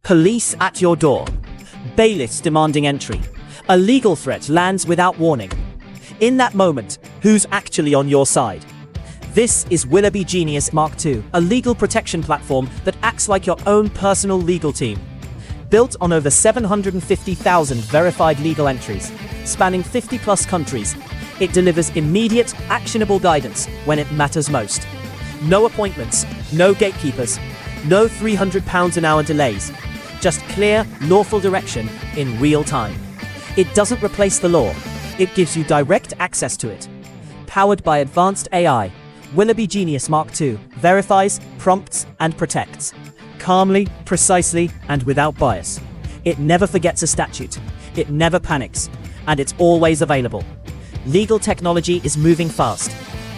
Police at your door. Bailiffs demanding entry. A legal threat lands without warning. In that moment, who's actually on your side? This is Willoughby Genius Mark II, a legal protection platform that acts like your own personal legal team. Built on over 750,000 verified legal entries, spanning 50+ countries, it delivers immediate, actionable guidance when it matters most. No appointments, no gatekeepers, no £300 an hour delays. Just clear, lawful direction in real time. It doesn't replace the law. It gives you direct access to it. Powered by advanced AI, Willoughby Genius Mark II verifies, prompts, and protects. Calmly, precisely, and without bias. It never forgets a statute. It never panics. And it's always available. Legal technology is moving fast.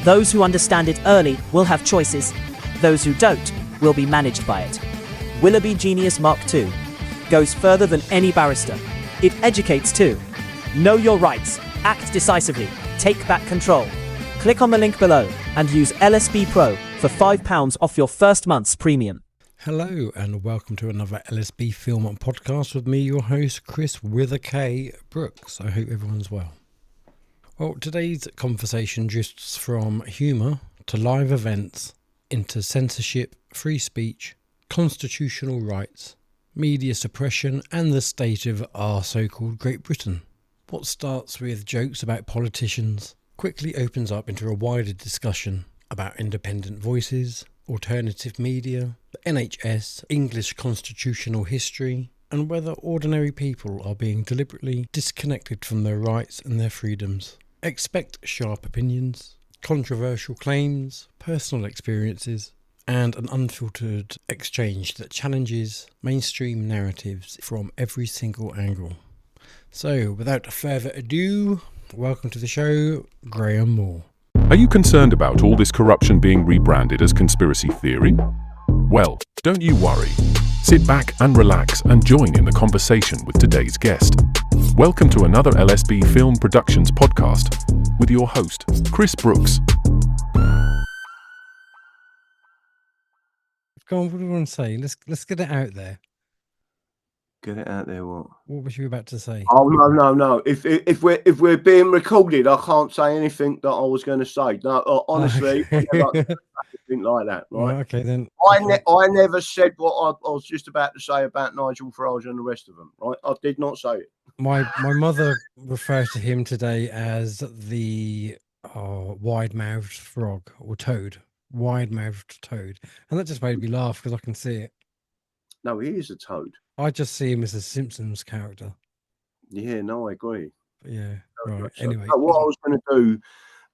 Those who understand it early will have choices. Those who don't will be managed by it. Willoughby Genius Mark II goes further than any barrister. It educates too. Know your rights. Act decisively. Take back control. Click on the link below and use LSB Pro for £5 off your first month's premium. Hello and welcome to another LSB Film and Podcast with me, your host, Chris with a K Brooks. I hope everyone's well. Well, today's conversation drifts from humour to live events into censorship, free speech, constitutional rights, media suppression and the state of our so-called Great Britain. What starts with jokes about politicians quickly opens up into a wider discussion about independent voices, alternative media, the NHS, English constitutional history, and whether ordinary people are being deliberately disconnected from their rights and their freedoms. Expect sharp opinions, controversial claims, personal experiences, and an unfiltered exchange that challenges mainstream narratives from every single angle. So, without further ado, welcome to the show, Graham Moore. Are you concerned about all this corruption being rebranded as conspiracy theory? Well, don't you worry. Sit back and relax and join in the conversation with today's guest. Welcome to another LSB Film Productions podcast with your host, Chris Brooks. Go on, what do you want to say? Let's get it out there. Get it out there, what? What was you about to say? Oh no! If we're being recorded, I can't say anything that I was going to say. No, honestly, I never anything like that. Right? Okay, then. I never said what I was just about to say about Nigel Farage and the rest of them. Right? I did not say it. My mother refers to him today as the wide-mouthed frog or toad. Wide-mouthed toad, and that just made me laugh because I can see it. No, he is a toad. I just see him as a Simpsons character. Yeah, no, I agree. Yeah, right. Anyway, what I was going to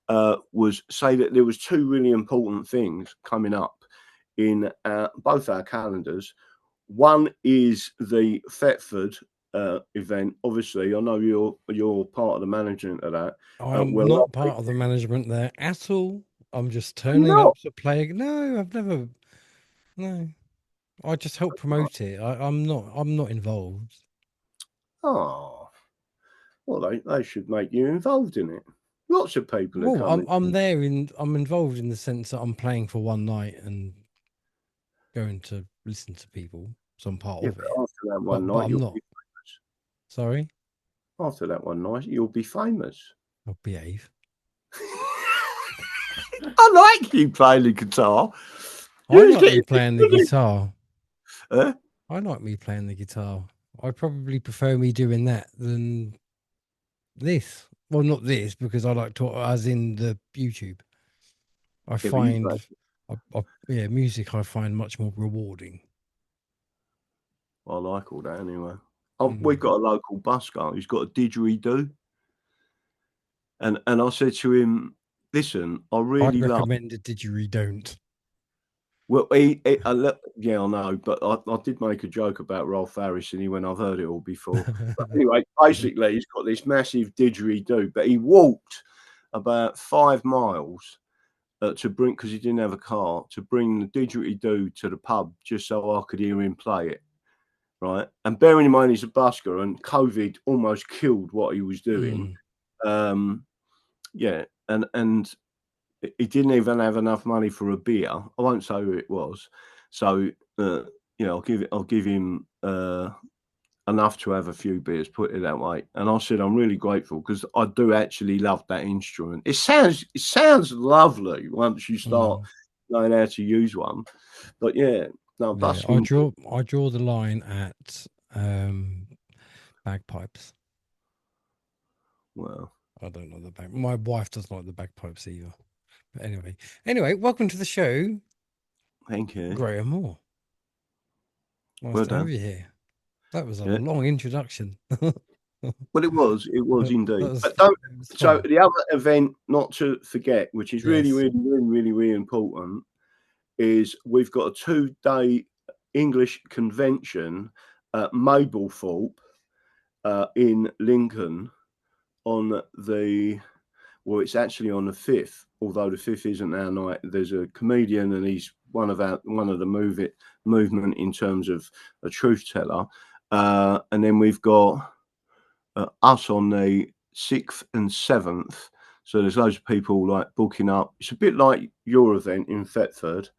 do was say that there was two really important things coming up in both our calendars. One is the Thetford event. Obviously, I know you're part of the management of that. I'm not part of the management there at all. I'm just turning up to play. No, I've never. No, I just help promote it. I'm not involved. Oh, well, they should make you involved in it. Lots of people are coming. I'm involved in the sense that I'm playing for one night and going to listen to people. So I'm part of it. After that one night, you'll be famous. Sorry? After that one night, you'll be famous. I'll behave. I like you playing the guitar. I like me playing the guitar. Huh? I like me playing the guitar. I'd probably prefer me doing that than this. Well, not this, because I like to, as in the YouTube. I find, music I find much more rewarding. I like all that anyway. We've got a local busker who's got a didgeridoo. And I said to him, listen, I'd recommend a didgeridoo. Well, I know, but I did make a joke about Rolf Harris, and he went, I've heard it all before. But anyway, basically, he's got this massive didgeridoo, but he walked about 5 miles to bring, because he didn't have a car, to bring the didgeridoo to the pub just so I could hear him play it, right? And bearing in mind he's a busker, and COVID almost killed what he was doing. And he didn't even have enough money for a beer. I won't say who it was. So, I'll give him enough to have a few beers, put it that way. And I said, I'm really grateful because I do actually love that instrument. It sounds lovely once you start knowing how to use one. But yeah, no, Yeah, busking. I draw the line at bagpipes. Well, I don't like the bag. My wife doesn't like the bagpipes either. But anyway, welcome to the show, thank you. Graham Moore. Nice Well to have done. you here. That was a Yeah. long introduction. Well, it was indeed. That was, But don't. it was So fun. the other event, not to forget, which is really, Yes. really, really, really, really important, is we've got a 2-day English convention at Mablethorpe in Lincoln on the. Well, it's actually on the 5th, although the 5th isn't our night. There's a comedian, and he's one of the movement in terms of a truth teller. And then we've got us on the 6th and 7th. So there's loads of people like booking up. It's a bit like your event in Thetford,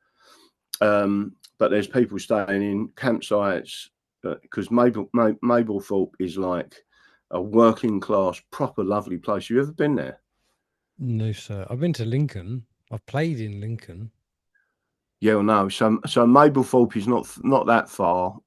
but there's people staying in campsites because Mablethorpe is like a working class, proper lovely place. You ever been there? No, sir. I've been to Lincoln. I've played in Lincoln. Yeah, well, no. So Mablethorpe is not that far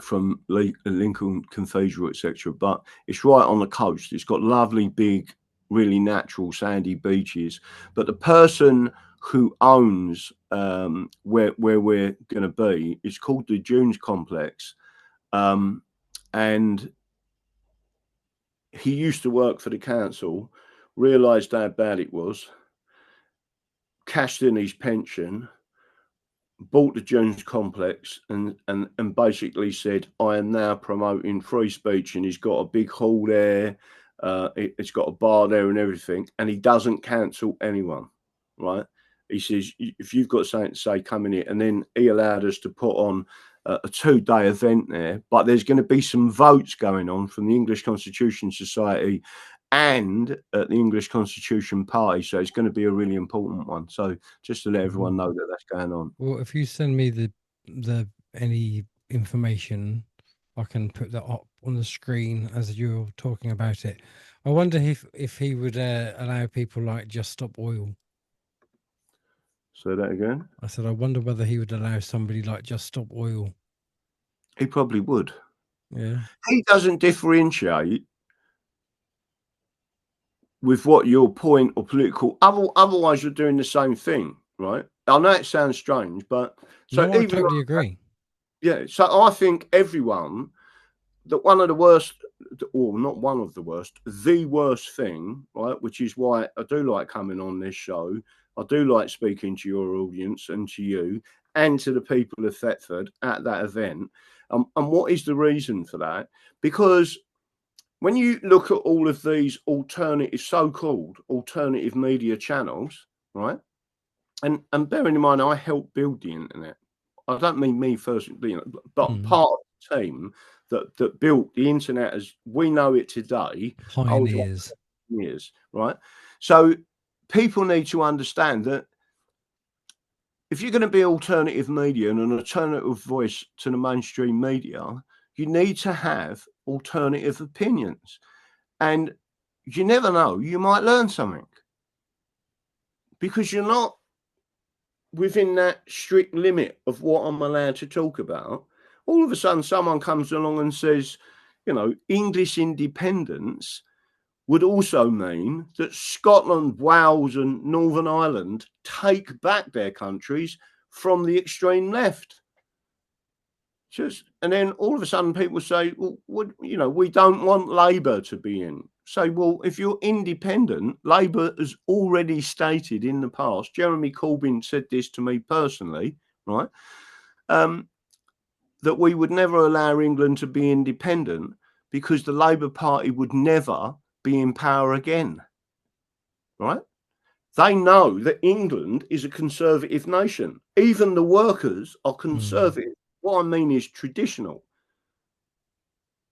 from Lincoln Cathedral, etc. But it's right on the coast. It's got lovely, big, really natural sandy beaches. But the person who owns where we're going to be is called the Dunes Complex, and he used to work for the council, realised how bad it was, cashed in his pension, bought the Jones complex and basically said, I am now promoting free speech, and he's got a big hall there, it's got a bar there and everything, and he doesn't cancel anyone, right? He says, if you've got something to say, come in here. And then he allowed us to put on a 2-day event there, but there's going to be some votes going on from the English Constitution Society and at the English Constitution Party, so it's going to be a really important one. So just to let everyone know that that's going on. Well, if you send me the any information, I can put that up on the screen as you're talking about it. I wonder if he would allow people like Just Stop Oil. Say that again. I said I wonder whether he would allow somebody like Just Stop Oil. He probably would. Yeah. He doesn't differentiate with what your point or political. Otherwise, you're doing the same thing, right? I know it sounds strange, but so no, I even totally agree. Yeah, so I think everyone that one of the worst, or not one of the worst, the worst thing, right? Which is why I do like coming on this show. I do like speaking to your audience and to you and to the people of Thetford at that event. And what is the reason for that? Because when you look at all of these alternative, so-called alternative media channels, right? And bearing in mind, I helped build the internet. I don't mean me first, but part of the team that built the internet as we know it today. Pioneers. Years, right? So people need to understand that if you're going to be alternative media and an alternative voice to the mainstream media, you need to have alternative opinions. And you never know, you might learn something because you're not within that strict limit of what I'm allowed to talk about. All of a sudden, someone comes along and says, English independence would also mean that Scotland, Wales, and Northern Ireland take back their countries from the extreme left. And then all of a sudden, people say, "Well, we don't want Labour to be in." Say, well, if you're independent, Labour has already stated in the past. Jeremy Corbyn said this to me personally, right? That we would never allow England to be independent because the Labour Party would never be in power again, right? They know that England is a conservative nation. Even the workers are conservative. What I mean is traditional.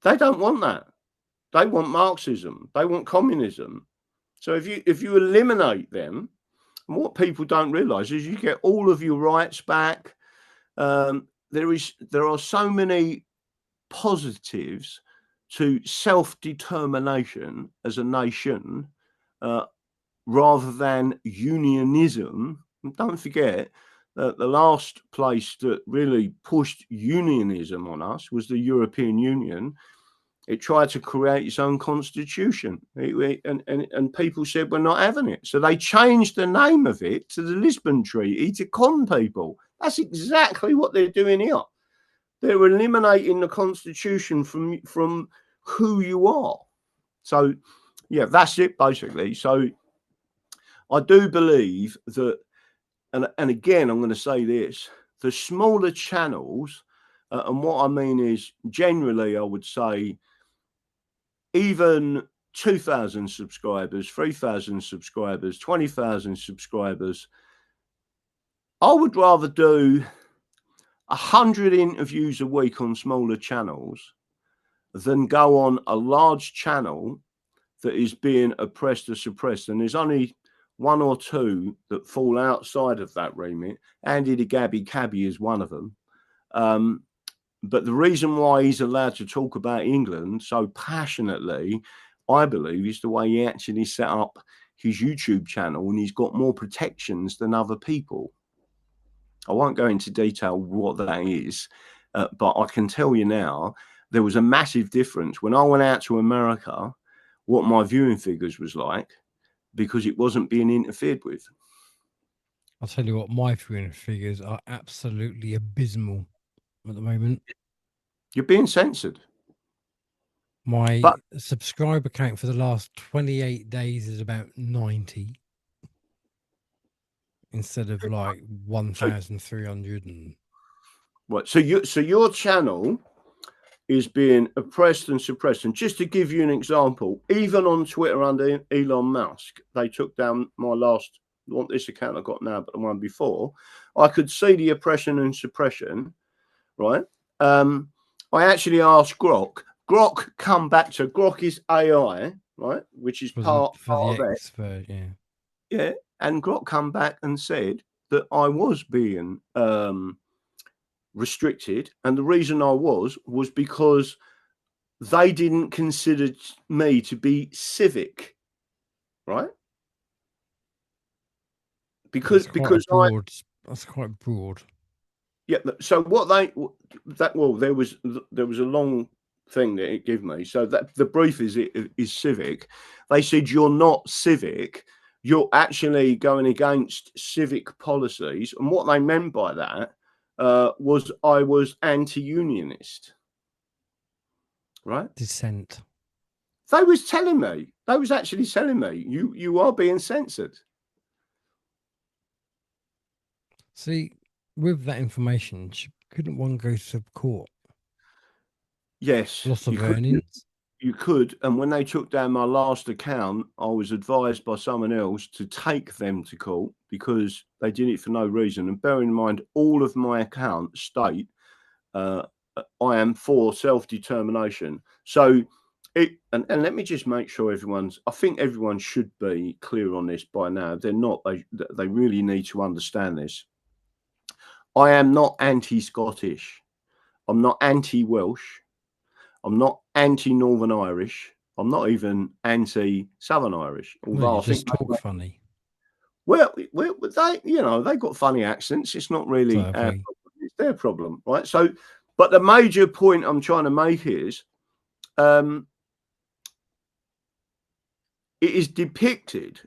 They don't want that. They want Marxism. They want communism. So if you eliminate them, and what people don't realise is you get all of your rights back. there are so many positives to self-determination as a nation, rather than unionism. And don't forget that the last place that really pushed unionism on us was the European Union. It tried to create its own constitution, and people said, we're not having it. So they changed the name of it to the Lisbon Treaty to con people. That's exactly what they're doing here. They're eliminating the constitution from who you are. So, yeah, that's it, basically. So I do believe that, and again, I'm going to say this, the smaller channels, and what I mean is generally, I would say, even 2,000 subscribers, 3,000 subscribers, 20,000 subscribers, I would rather do 100 interviews a week on smaller channels than go on a large channel that is being oppressed or suppressed. And there's only one or two that fall outside of that remit. Andy the Gabby Cabby is one of them. But the reason why he's allowed to talk about England so passionately, I believe, is the way he actually set up his YouTube channel, and he's got more protections than other people. I won't go into detail what that is, but I can tell you now, there was a massive difference when I went out to America, what my viewing figures was like, because it wasn't being interfered with. I'll tell you what, my viewing figures are absolutely abysmal at the moment. You're being censored. My subscriber count for the last 28 days is about 90 instead of like 1,300. And Right. So your channel is being oppressed and suppressed. And just to give you an example, even on Twitter under Elon Musk, they took down my last, not this account I got now, but the one before. I could see the oppression and suppression, right? I actually asked Grok. Grok come back to Grok is AI, right? Which is part of it. expert, yeah. Yeah. And Grok come back and said that I was being restricted, and the reason I was because they didn't consider me to be civic, right? Because that's quite broad. Yeah. So what there was a long thing that it gave me. So that the brief is civic. They said you're not civic. You're actually going against civic policies, and what they meant by that was I was anti-unionist, right? Dissent. They was actually telling me you are being censored. See, with that information, couldn't one go to court? Yes, Loss of earnings. You could, and when they took down my last account, I was advised by someone else to take them to court because they did it for no reason. And bear in mind, all of my accounts state I am for self-determination. So, and let me just make sure I think everyone should be clear on this by now. They're not. They really need to understand this. I am not anti-Scottish. I'm not anti-Welsh. I'm not anti-Northern Irish. I'm not even anti-Southern Irish. Although I think talk funny. Well, they got funny accents. It's not really it's their problem, right? So, but the major point I'm trying to make is, it is depicted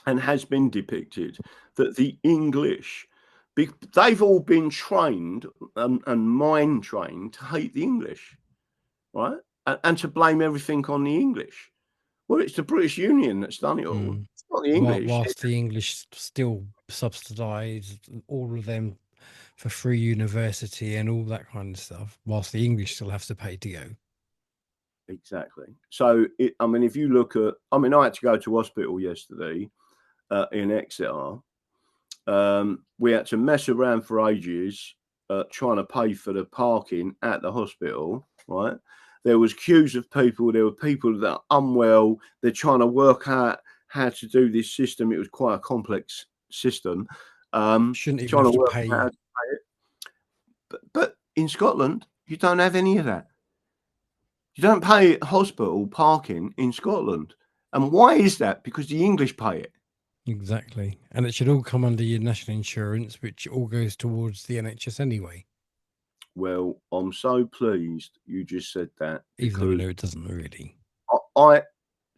and has been depicted that the English, they've all been trained and mind trained to hate the English. Right, and to blame everything on the English. Well, it's the British Union that's done it all. It's not the English. Whilst the English still subsidise all of them for free university and all that kind of stuff, whilst the English still have to pay to go. Exactly. So, if you look at, I had to go to hospital yesterday in Exeter. We had to mess around for ages trying to pay for the parking at the hospital, right? There was queues of people. There were people that are unwell. They're trying to work out how to do this system. It was quite a complex system. Shouldn't even have to pay. But in Scotland, you don't have any of that. You don't pay hospital parking in Scotland. And why is that? Because the English pay it. Exactly. And it should all come under your national insurance, which all goes towards the NHS anyway. Well, I'm so pleased you just said that. Even though we know it doesn't really.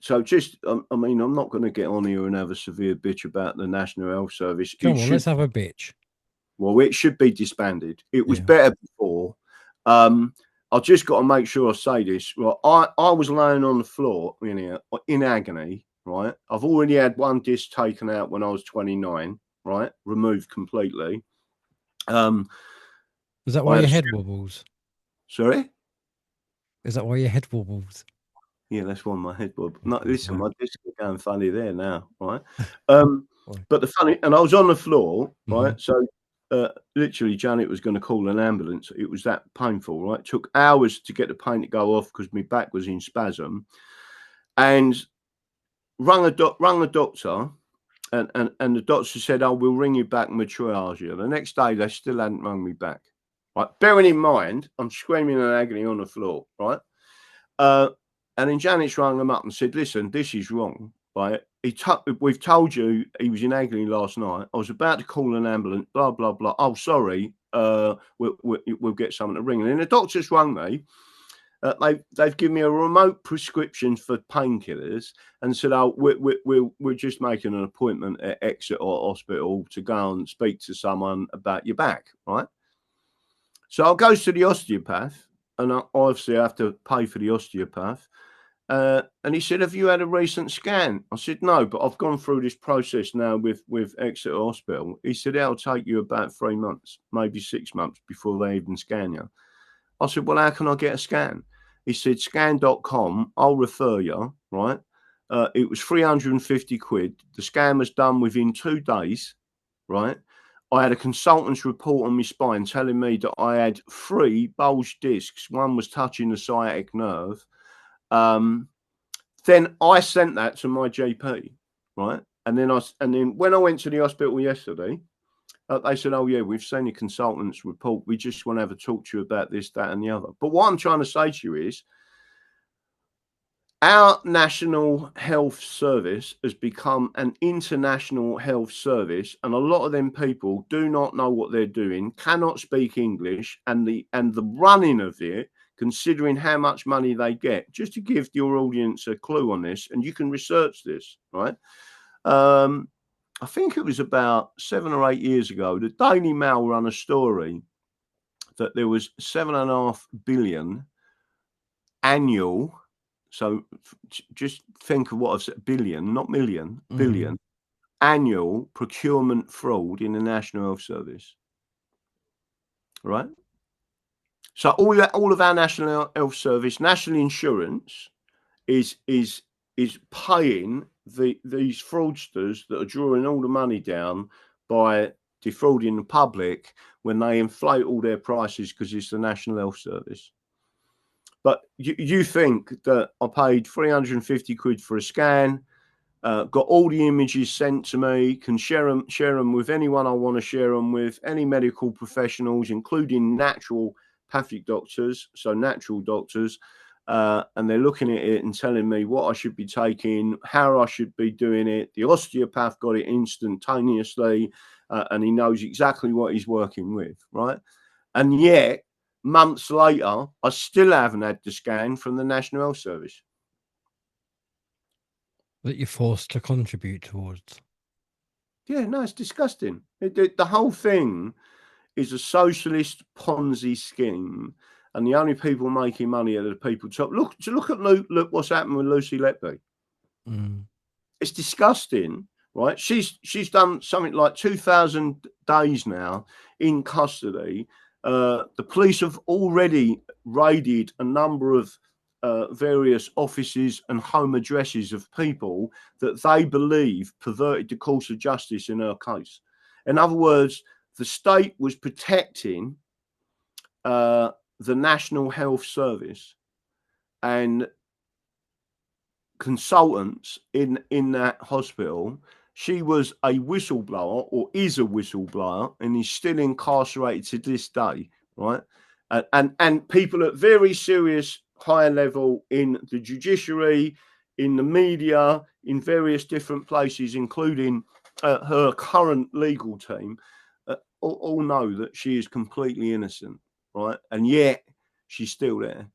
So just, I mean, I'm not going to get on here and have a severe bitch about the National Health Service. Come on, let's have a bitch. Well, it should be disbanded. It was Yeah. better before. I just got to make sure I say this. Well, I was laying on the floor in agony, right? I've already had one disc taken out when I was 29, right? Removed completely. Is that why your head wobbles? Sorry? Is that why your head wobbles? Yeah, that's why my head wobbles. No, listen, my discs are going funny there now, right? But the funny, and I was on the floor, right? So literally, Janet was going to call an ambulance. It was that painful, right? It took hours to get the pain to go off because my back was in spasm, and rung a doctor, and the doctor said, "Oh, we'll ring you back and we'll triage you." The next day, they still hadn't rung me back. Right, bearing in mind, I'm screaming in agony on the floor, right? And then Janet's rang them up and said, "Listen, this is wrong, right? We've told you he was in agony last night. I was about to call an ambulance, blah, blah, blah. Oh, sorry, we'll get someone to ring." And then the doctors rang me. They've given me a remote prescription for painkillers and said, "Oh, we're just making an appointment at Exeter Hospital to go and speak to someone about your back," right? So I go to the osteopath, and I obviously have to pay for the osteopath. And he said, "Have you had a recent scan?" I said, "No, but I've gone through this process now with Exeter Hospital." He said, "It'll take you about 3 months, maybe 6 months before they even scan you." I said, "Well, how can I get a scan?" He said, "Scan.com, I'll refer you," right? It was 350 quid. The scan was done within 2 days, right? I had a consultant's report on my spine telling me that I had 3 bulged discs. One was touching the sciatic nerve. Then I sent that to my GP, right? And then when I went to the hospital yesterday, they said, "Oh yeah, we've seen your consultant's report. We just want to have a talk to you about this, that, and the other." But what I'm trying to say to you is, our National Health Service has become an international health service, and a lot of them people do not know what they're doing, cannot speak English, and the running of it, considering how much money they get. Just to give your audience a clue on this, and you can research this, right? I think it was about 7 or 8 years ago, the Daily Mail ran a story that there was 7.5 billion annual. So just think of what I've said, billion, not million, billion annual procurement fraud in the National Health Service, right? So all of our National Health Service, national insurance is paying these fraudsters that are drawing all the money down by defrauding the public when they inflate all their prices because it's the National Health Service. But you think that I paid 350 quid for a scan, got all the images sent to me, can share them with anyone I want to share them with, any medical professionals, including naturopathic doctors, so natural doctors, and they're looking at it and telling me what I should be taking, how I should be doing it. The osteopath got it instantaneously, and he knows exactly what he's working with, right? And yet, months later, I still haven't had the scan from the National Health Service. That you're forced to contribute towards. Yeah, no, it's disgusting. The whole thing is a socialist Ponzi scheme, and the only people making money are the people top. Look at what's happened with Lucy Letby. It's disgusting, right? She's done something like 2,000 days now in custody. The police have already raided a number of various offices and home addresses of people that they believe perverted the course of justice in her case. In other words, the state was protecting the National Health Service and consultants in that hospital. She was a whistleblower, or is a whistleblower, and is still incarcerated to this day, right? And people at very serious higher level in the judiciary, in the media, in various different places, including her current legal team, all know that she is completely innocent, right? And yet she's still there.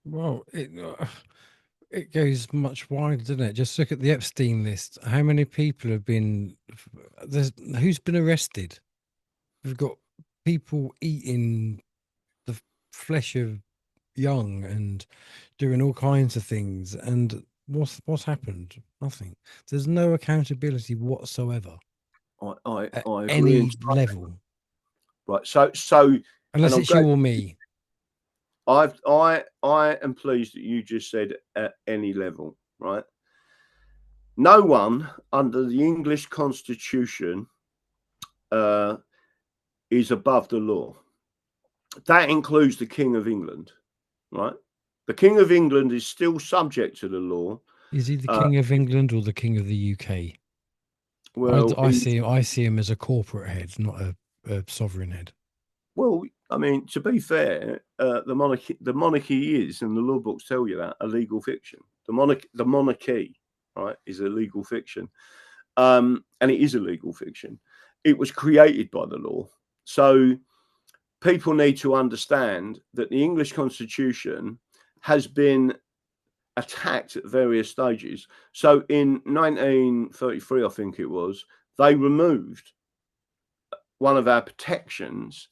Well, it goes much wider, doesn't it? Just look at the Epstein list. How many people have been? Who's been arrested? We've got people eating the flesh of young and doing all kinds of things. And what's happened? Nothing. There's no accountability whatsoever I at agree. any level. Right. So Unless it's you or me. I am pleased that you just said at any level, right? No one under the English Constitution is above the law. That includes the King of England, right? The King of England is still subject to the law. Is he the King of England or the King of the UK? Well, I see him as a corporate head, not a sovereign head. Well, I mean, to be fair, the monarchy is, and the law books tell you that, a legal fiction. The monarchy, right, is a legal fiction, and it is a legal fiction. It was created by the law, so people need to understand that the English Constitution has been attacked at various stages. So in 1933, I think it was, they removed one of our protections,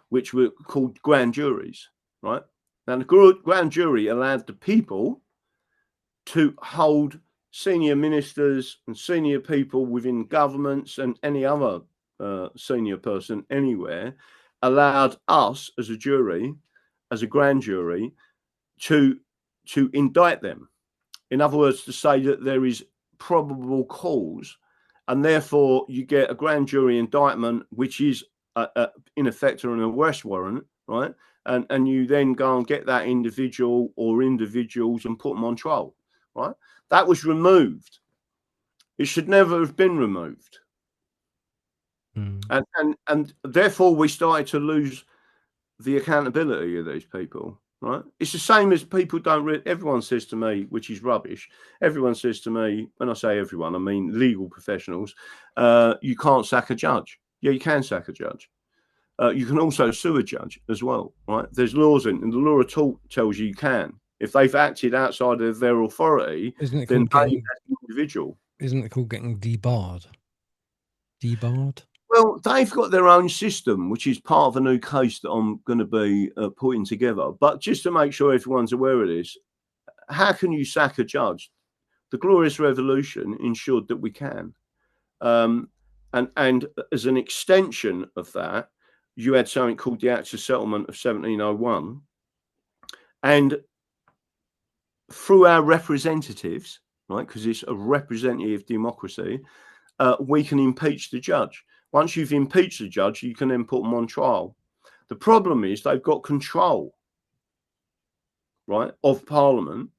which were called grand juries, right? Now, the grand jury allowed the people to hold senior ministers and senior people within governments and any other senior person anywhere, allowed us as a jury, as a grand jury, to indict them. In other words, to say that there is probable cause, and therefore you get a grand jury indictment, which is in effect an arrest warrant, right? And you then go and get that individual or individuals and put them on trial, right? That was removed. It should never have been removed. And therefore we started to lose the accountability of these people, right? It's the same as people don't everyone says to me, which is rubbish. Everyone says to me, when I say everyone, I mean legal professionals, you can't sack a judge. Yeah, you can sack a judge. You can also sue a judge as well, right? There's laws and the law of tort tells you can. If they've acted outside of their authority, then they as an individual. Isn't it called getting debarred? Debarred? Well, they've got their own system, which is part of a new case that I'm going to be putting together. But just to make sure everyone's aware of this, how can you sack a judge? The Glorious Revolution ensured that we can. And as an extension of that, you had something called the Acts of Settlement of 1701. And through our representatives, right, because it's a representative democracy, we can impeach the judge. Once you've impeached the judge, you can then put them on trial. The problem is they've got control, right, of Parliament.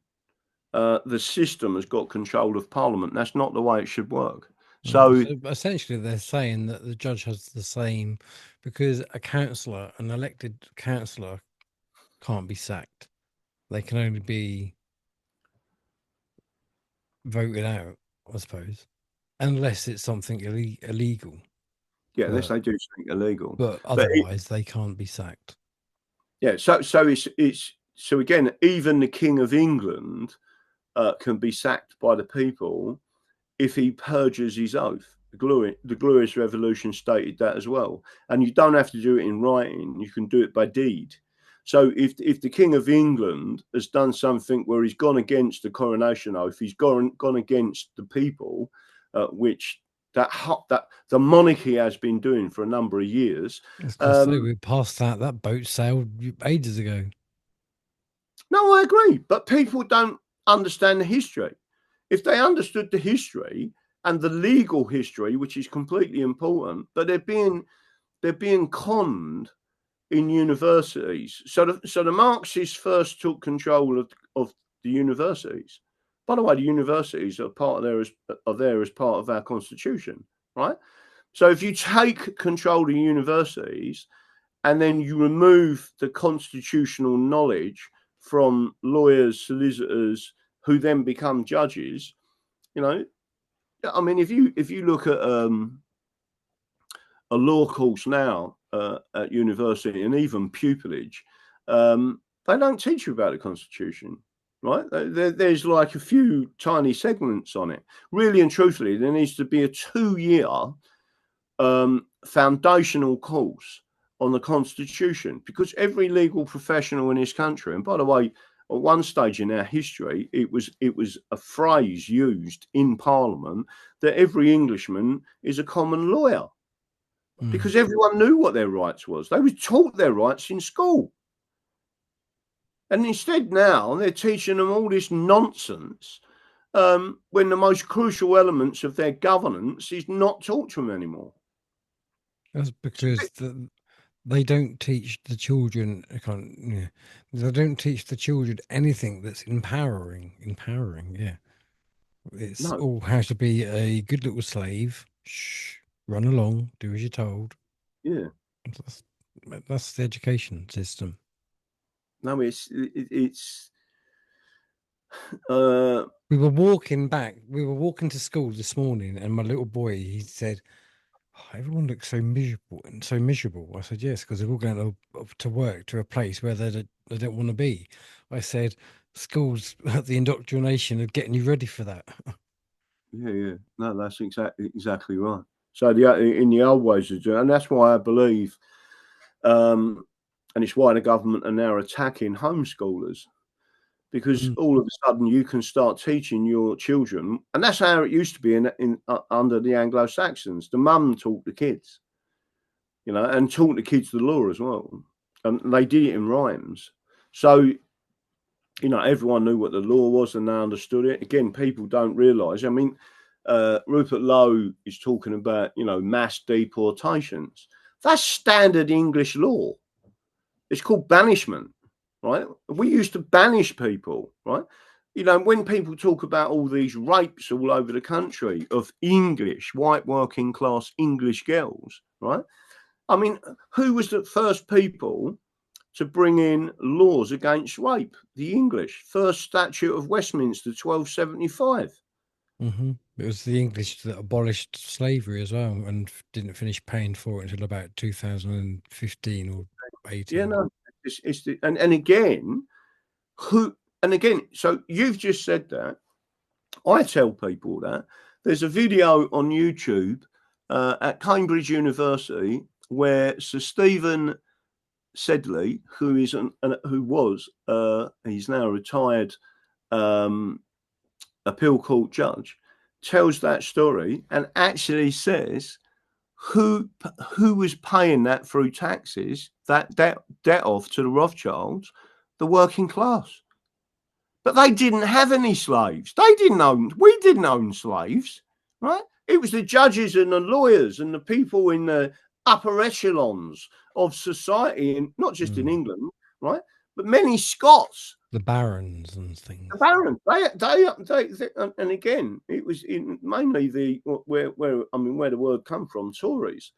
The system has got control of Parliament. That's not the way it should work. So essentially, they're saying that the judge has the same, because a councillor, an elected councillor, can't be sacked. They can only be voted out, I suppose, unless it's something illegal. Yeah, unless they do something illegal. But otherwise, they can't be sacked. Yeah, so it's so again, even the King of England can be sacked by the people if he perjures his oath. The Glorious Revolution stated that as well. And you don't have to do it in writing. You can do it by deed. So if the King of England has done something where he's gone against the coronation oath, he's gone against the people, which that the monarchy has been doing for a number of years. We passed that boat sailed ages ago. No, I agree. But people don't understand the history. If they understood the history and the legal history, which is completely important, but they're being conned in universities. So the Marxists first took control of the universities. By the way, the universities are there as part of our constitution, right? So if you take control of the universities and then you remove the constitutional knowledge from lawyers, solicitors, who then become judges. You know, I mean, if you look at a law course now at university and even pupillage, they don't teach you about the Constitution, right? There's like a few tiny segments on it. Really and truthfully, there needs to be a 2-year foundational course on the Constitution, because every legal professional in this country, and by the way, at one stage in our history, it was a phrase used in Parliament that every Englishman is a common lawyer, because everyone knew what their rights was. They were taught their rights in school. And instead now they're teaching them all this nonsense when the most crucial elements of their governance is not taught to them anymore. That's because they don't teach the children. They don't teach the children anything that's empowering. Yeah, it's all how to be a good little slave. Shh, run along, do as you're told. Yeah, that's the education system. No, it's. We were walking to school this morning, and my little boy, he said, "Oh, everyone looks so miserable and so miserable." I said, "Yes, because they're all going to work, to a place where they don't want to be." I said, "School's the indoctrination of getting you ready for that." Yeah. No, that's exactly right. So in the old ways of doing, and that's why I believe, and it's why the government are now attacking homeschoolers, because all of a sudden you can start teaching your children, and that's how it used to be under the Anglo-Saxons. The mum taught the kids, and taught the kids the law as well, and they did it in rhymes. So, everyone knew what the law was and they understood it. Again, people don't realise. I mean, Rupert Lowe is talking about, mass deportations. That's standard English law. It's called banishment. Right? We used to banish people, right? When people talk about all these rapes all over the country of white working class English girls, right? I mean, who was the first people to bring in laws against rape? The English. First Statute of Westminster, 1275. It was the English that abolished slavery as well and didn't finish paying for it until about 2015 or 18. Yeah, no. And again, so you've just said that. I tell people that there's a video on YouTube at Cambridge University where Sir Stephen Sedley, who is he's now a retired appeal court judge, tells that story and actually says who was paying that through taxes, that debt off to the Rothschilds, the working class. But they didn't have any slaves. We didn't own slaves, right? It was the judges and the lawyers and the people in the upper echelons of society, and not just in England, right? But many Scots. The barons and things. The barons. They and again, it was mainly where the word come from, Tories.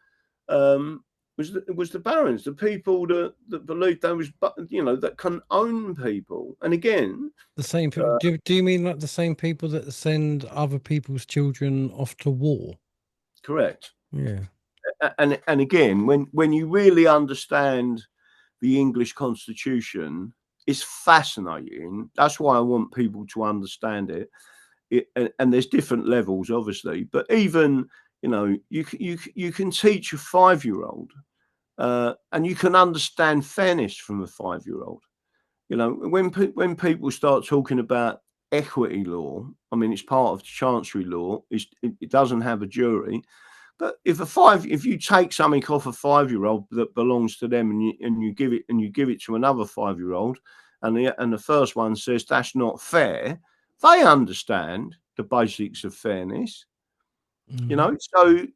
Was the barons, the people that believed there was, that can own people. And again, the same people. Do you mean like the same people that send other people's children off to war? Correct. Yeah. And again, when you really understand the English Constitution, it's fascinating. That's why I want people to understand it. And there's different levels, obviously, but even you can teach a 5-year-old, and you can understand fairness from a 5-year-old. When people start talking about equity law, I mean, it's part of Chancery law. It doesn't have a jury. But if you take something off a 5-year-old that belongs to them and you give it to another 5-year-old, and the first one says that's not fair, they understand the basics of fairness. So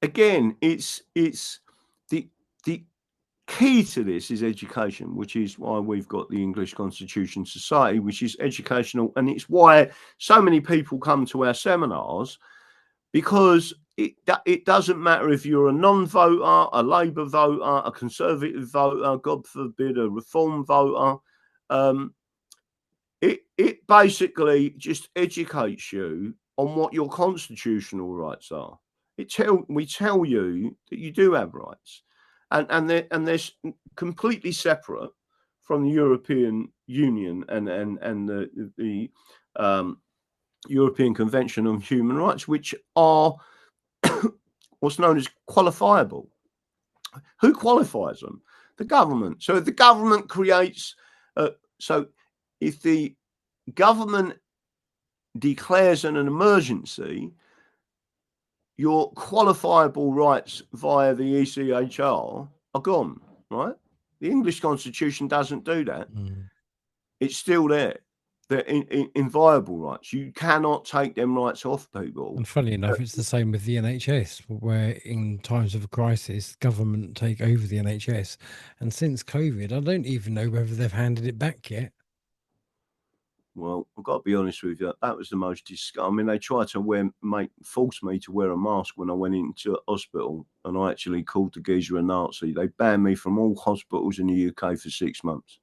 again, it's the key to this is education, which is why we've got the English Constitution Society, which is educational, and it's why so many people come to our seminars, because it doesn't matter if you're a non-voter, a Labour voter, a Conservative voter, God forbid, a Reform voter. It basically just educates you on what your constitutional rights are. We tell you that you do have rights, and they're completely separate from the European Union and the European Convention on Human Rights, which are what's known as qualifiable. Who qualifies them? The government. So if the government creates, if the government declares an emergency, your qualifiable rights via the ECHR are gone, right? The English Constitution doesn't do that. It's still there. They're inviolable rights. You cannot take them rights off people. And funny enough, it's the same with the NHS, where in times of a crisis, government take over the NHS. And since COVID, I don't even know whether they've handed it back yet. Well, I've got to be honest with you. That was the most disgusting. I mean, they tried to force me to wear a mask when I went into hospital, and I actually called the geezer a Nazi. They banned me from all hospitals in the UK for 6 months.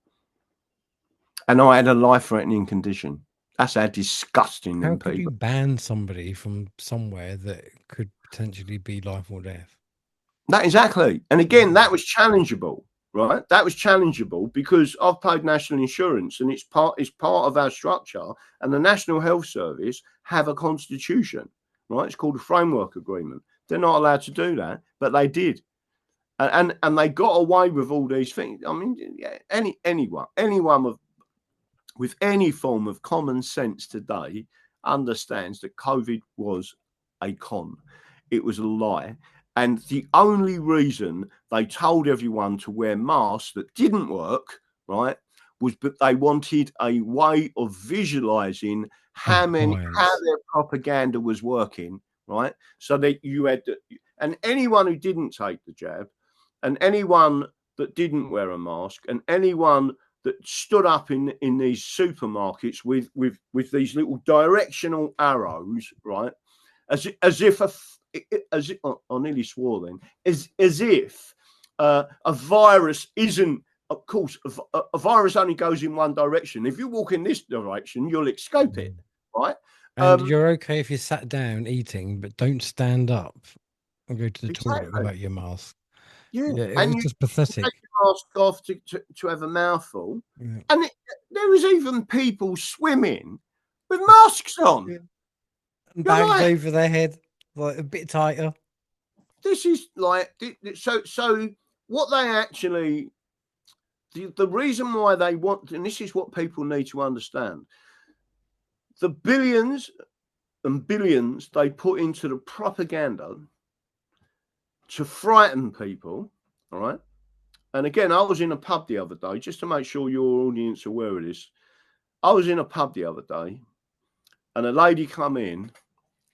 And I had a life-threatening condition. That's how disgusting them people. How could you ban somebody from somewhere that could potentially be life or death? That exactly. And again, that was challengeable, right? That was challengeable because I've paid national insurance and it's part of our structure. And the National Health Service have a constitution, right? It's called a framework agreement. They're not allowed to do that, but they did. And they got away with all these things. I mean, yeah, anyone with any form of common sense today understands that COVID was a con. It was a lie. And the only reason they told everyone to wear masks that didn't work, right, was that they wanted a way of visualizing how their propaganda was working, right? So that you had, and anyone who didn't take the jab, and anyone that didn't wear a mask, and anyone that stood up in these supermarkets with these little directional arrows, right, as if I nearly swore then, as if a virus isn't. Of course, a virus only goes in one direction. If you walk in this direction, you'll escape it, right? And you're okay if you sat down eating, but don't stand up and go to the toilet without your mask. Yeah, it and was just pathetic. Take your mask off to have a mouthful, and there was even people swimming with masks on, and bags over their head, like a bit tighter. This is like so. What they actually, the reason why they want, and this is what people need to understand: the billions and billions they put into the propaganda to frighten people, all right? And again, I was in a pub the other day, just to make sure your audience are aware of this. I was in a pub the other day, and a lady come in,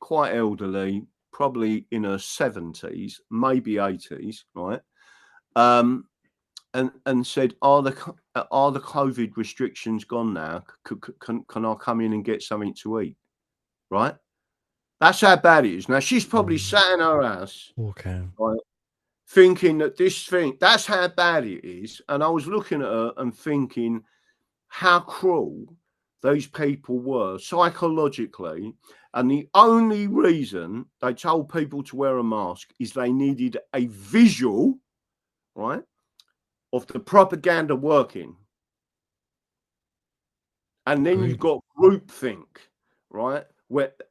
quite elderly, probably in her 70s, maybe 80s, right? And said, "Are the COVID restrictions gone now? Can I come in and get something to eat?" Right? That's how bad it is. Now she's probably sat in her house, right, thinking that that's how bad it is. And I was looking at her and thinking how cruel those people were psychologically. And the only reason they told people to wear a mask is they needed a visual, right, of the propaganda working. And then you've got groupthink, right?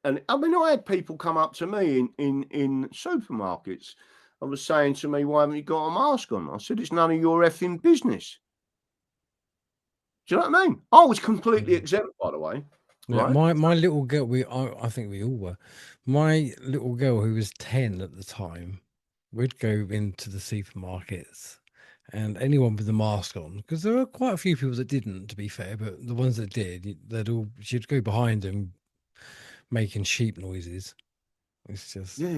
And I mean, I had people come up to me in supermarkets. I was saying to me, "Why haven't you got a mask on?" I said, "It's none of your effing business." Do you know what I mean? I was completely exempt, by the way. Yeah, right? my little girl, I think we all were. My little girl, who was 10 at the time, would go into the supermarkets, and anyone with a mask on, because there were quite a few people that didn't, to be fair, but the ones that did, she'd go behind them making sheep noises. It's just yeah,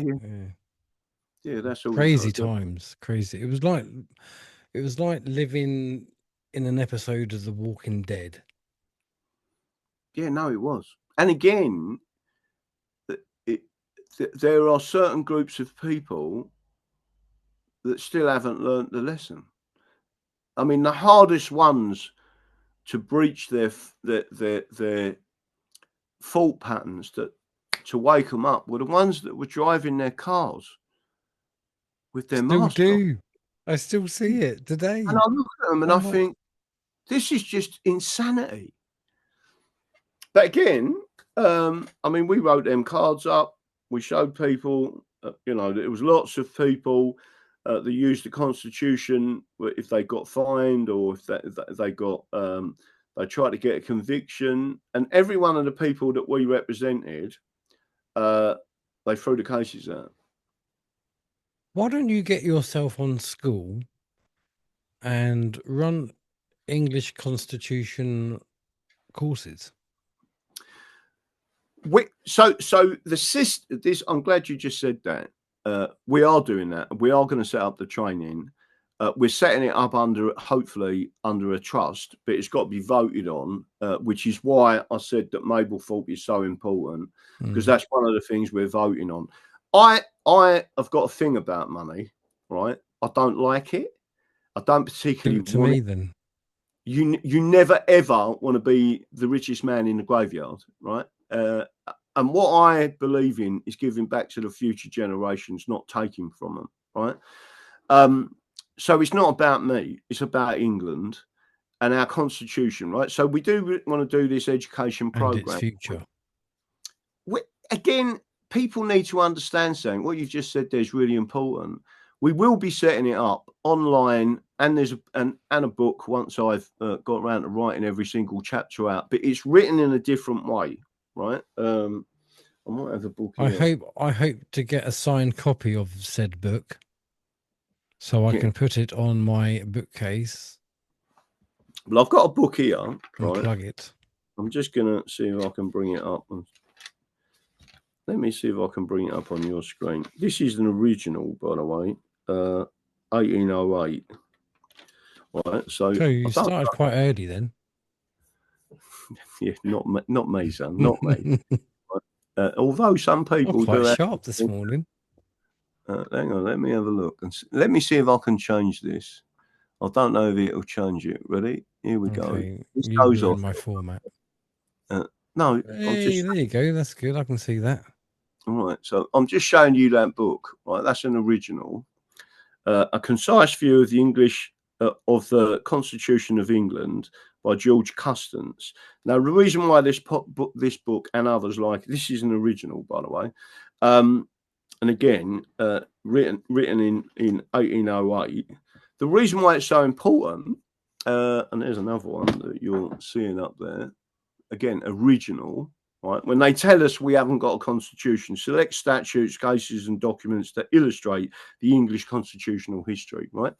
that's all crazy times. Crazy. It was like living in an episode of The Walking Dead. Yeah, no, it was. And again, there are certain groups of people that still haven't learnt the lesson. I mean, the hardest ones to breach their thought patterns, to wake them up, were the ones that were driving their cars with their Still mask on. do. I still see it today. And I look at them and Oh I my- think, this is just insanity. But again, I mean, we wrote them cards up. We showed people, there was lots of people that used the Constitution if they got fined or if they got, they tried to get a conviction. And every one of the people that we represented, they threw the cases out. Why don't you get yourself on school and run English Constitution courses? So the system. I'm glad you just said that. We are doing that. We are going to set up the training. We're setting it up hopefully under a trust, but it's got to be voted on, which is why I said that Mablethorpe is so important, because that's one of the things we're voting on. I have got a thing about money, right? I don't like it. I don't particularly Give it to want me it. then. You never ever want to be the richest man in the graveyard, right? And what I believe in is giving back to the future generations, not taking from them, right? So it's not about me; it's about England and our constitution, right? So we do want to do this education program. And its future. Again, people need to understand something. What you just said there is really important. We will be setting it up online, and there's a book once I've got around to writing every single chapter out, but it's written in a different way, right? I might have a book here. I hope to get a signed copy of said book, so I can put it on my bookcase. Well, I've got a book here, and right? Plug it. I'm just gonna see if I can bring it up. Let me see if I can bring it up on your screen. This is an original, by the way, 1808. Right, so you started quite early then. Yeah, not me, son, not me. Although some people quite do. Sharp this morning. Hang on, let me have a look and let me see if I can change this. I don't know if it'll change it. Ready? Here we go. This goes off my format. No, hey, there you go. That's good. I can see that. All right, so I'm just showing you that book. Right, that's an original. A concise view of the English of the Constitution of England by George Custance. Now, the reason why this book and others like this is an original, by the way, and again written in 1808. The reason why it's so important, and there's another one that you're seeing up there. Again, original. Right. When they tell us we haven't got a constitution, select statutes, cases, and documents that illustrate the English constitutional history. Right.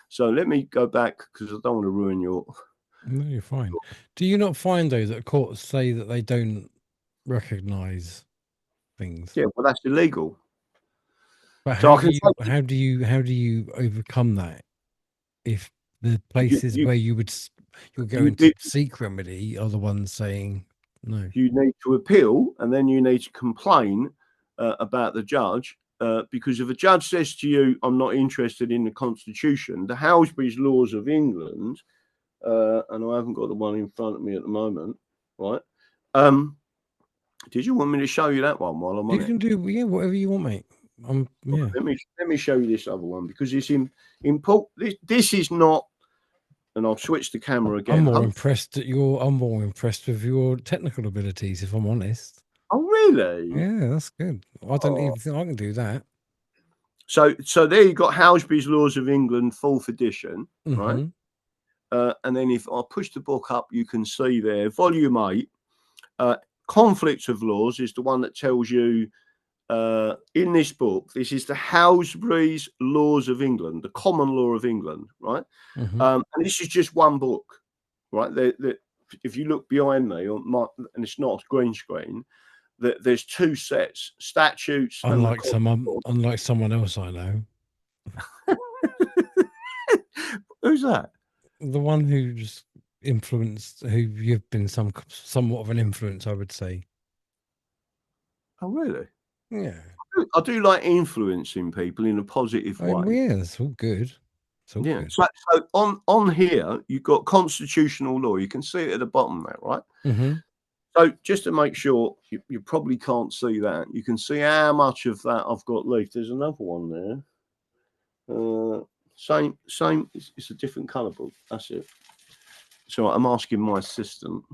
So let me go back because I don't want to ruin your. No, you're fine. Do you not find though that courts say that they don't recognise things? Yeah, well, that's illegal. But So how do you overcome that? If the places where you're going to seek remedy are the ones saying no. You need to appeal, and then you need to complain about the judge, because if a judge says to you, "I'm not interested in the Constitution," the Halsbury's Laws of England, and I haven't got the one in front of me at the moment, right? Did you want me to show you that one while I'm on it? You can do whatever you want, mate. Yeah. Let me show you this other one because it's important. This is not. And I'll switch the camera again. I'm more impressed with your technical abilities, if I'm honest. Oh, really? Yeah, that's good. I don't even think I can do that. So there you got Halsbury's Laws of England, 4th edition, right? And then if I push the book up, you can see there, volume 8, Conflict of Laws is the one that tells you in this book, this is the Halsbury's Laws of England, the common law of England, right? And this is just one book, right? If you look behind me, and it's not a green screen, there's two sets, statutes. Unlike someone else I know. Who's that? The one who's influenced, who you've been somewhat of an influence, I would say. Oh, really? Yeah. do like influencing people in a positive way. Yeah, it's all good. It's all Yeah. good. So on here, you've got constitutional law. You can see it at the bottom there, right? Mm-hmm. So just to make sure, you probably can't see that. You can see how much of that I've got left. There's another one there. Same. It's a different colour book. That's it. So I'm asking my assistant.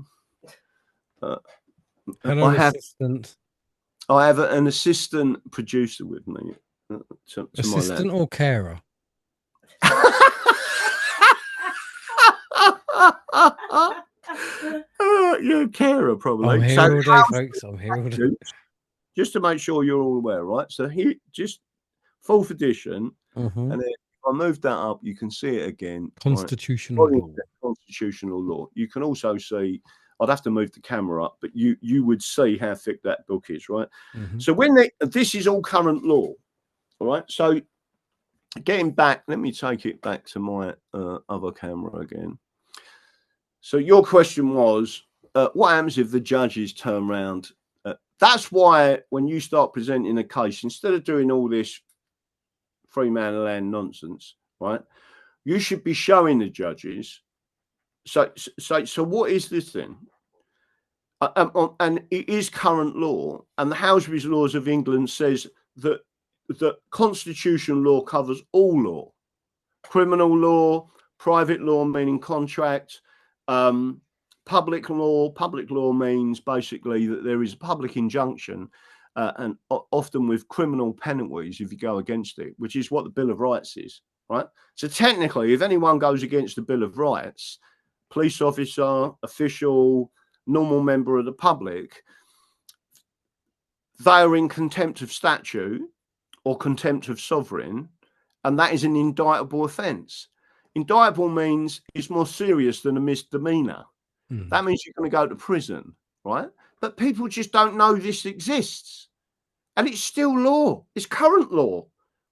Hello, assistant. I have an assistant producer with me. To Assistant or carer? Yeah, carer probably. I'm here all day, folks. I'm here all day. Just to make sure you're all aware, right? So here, just 4th edition, Mm-hmm. and then if I move that up, you can see it again. Constitutional law. Constitutional law. You can also see. I'd have to move the camera up, but you would see how thick that book is, right? Mm-hmm. So this is all current law, all right? So getting back, let me take it back to my other camera again. So your question was, what happens if the judges turn around? That's why when you start presenting a case, instead of doing all this free man of land nonsense, right? You should be showing the judges. So what is this then? And it is current law, and the House's Laws of England says that constitutional law covers all law, criminal law, private law meaning contract, public law. Public law means basically that there is a public injunction, and often with criminal penalties if you go against it, which is what the Bill of Rights is, right? So technically, if anyone goes against the Bill of Rights, police officer, official, normal member of the public, they are in contempt of statute or contempt of sovereign, and that is an indictable offence. Indictable means it's more serious than a misdemeanor. That means you're going to go to prison, right? But people just don't know this exists, and it's still law. It's current law,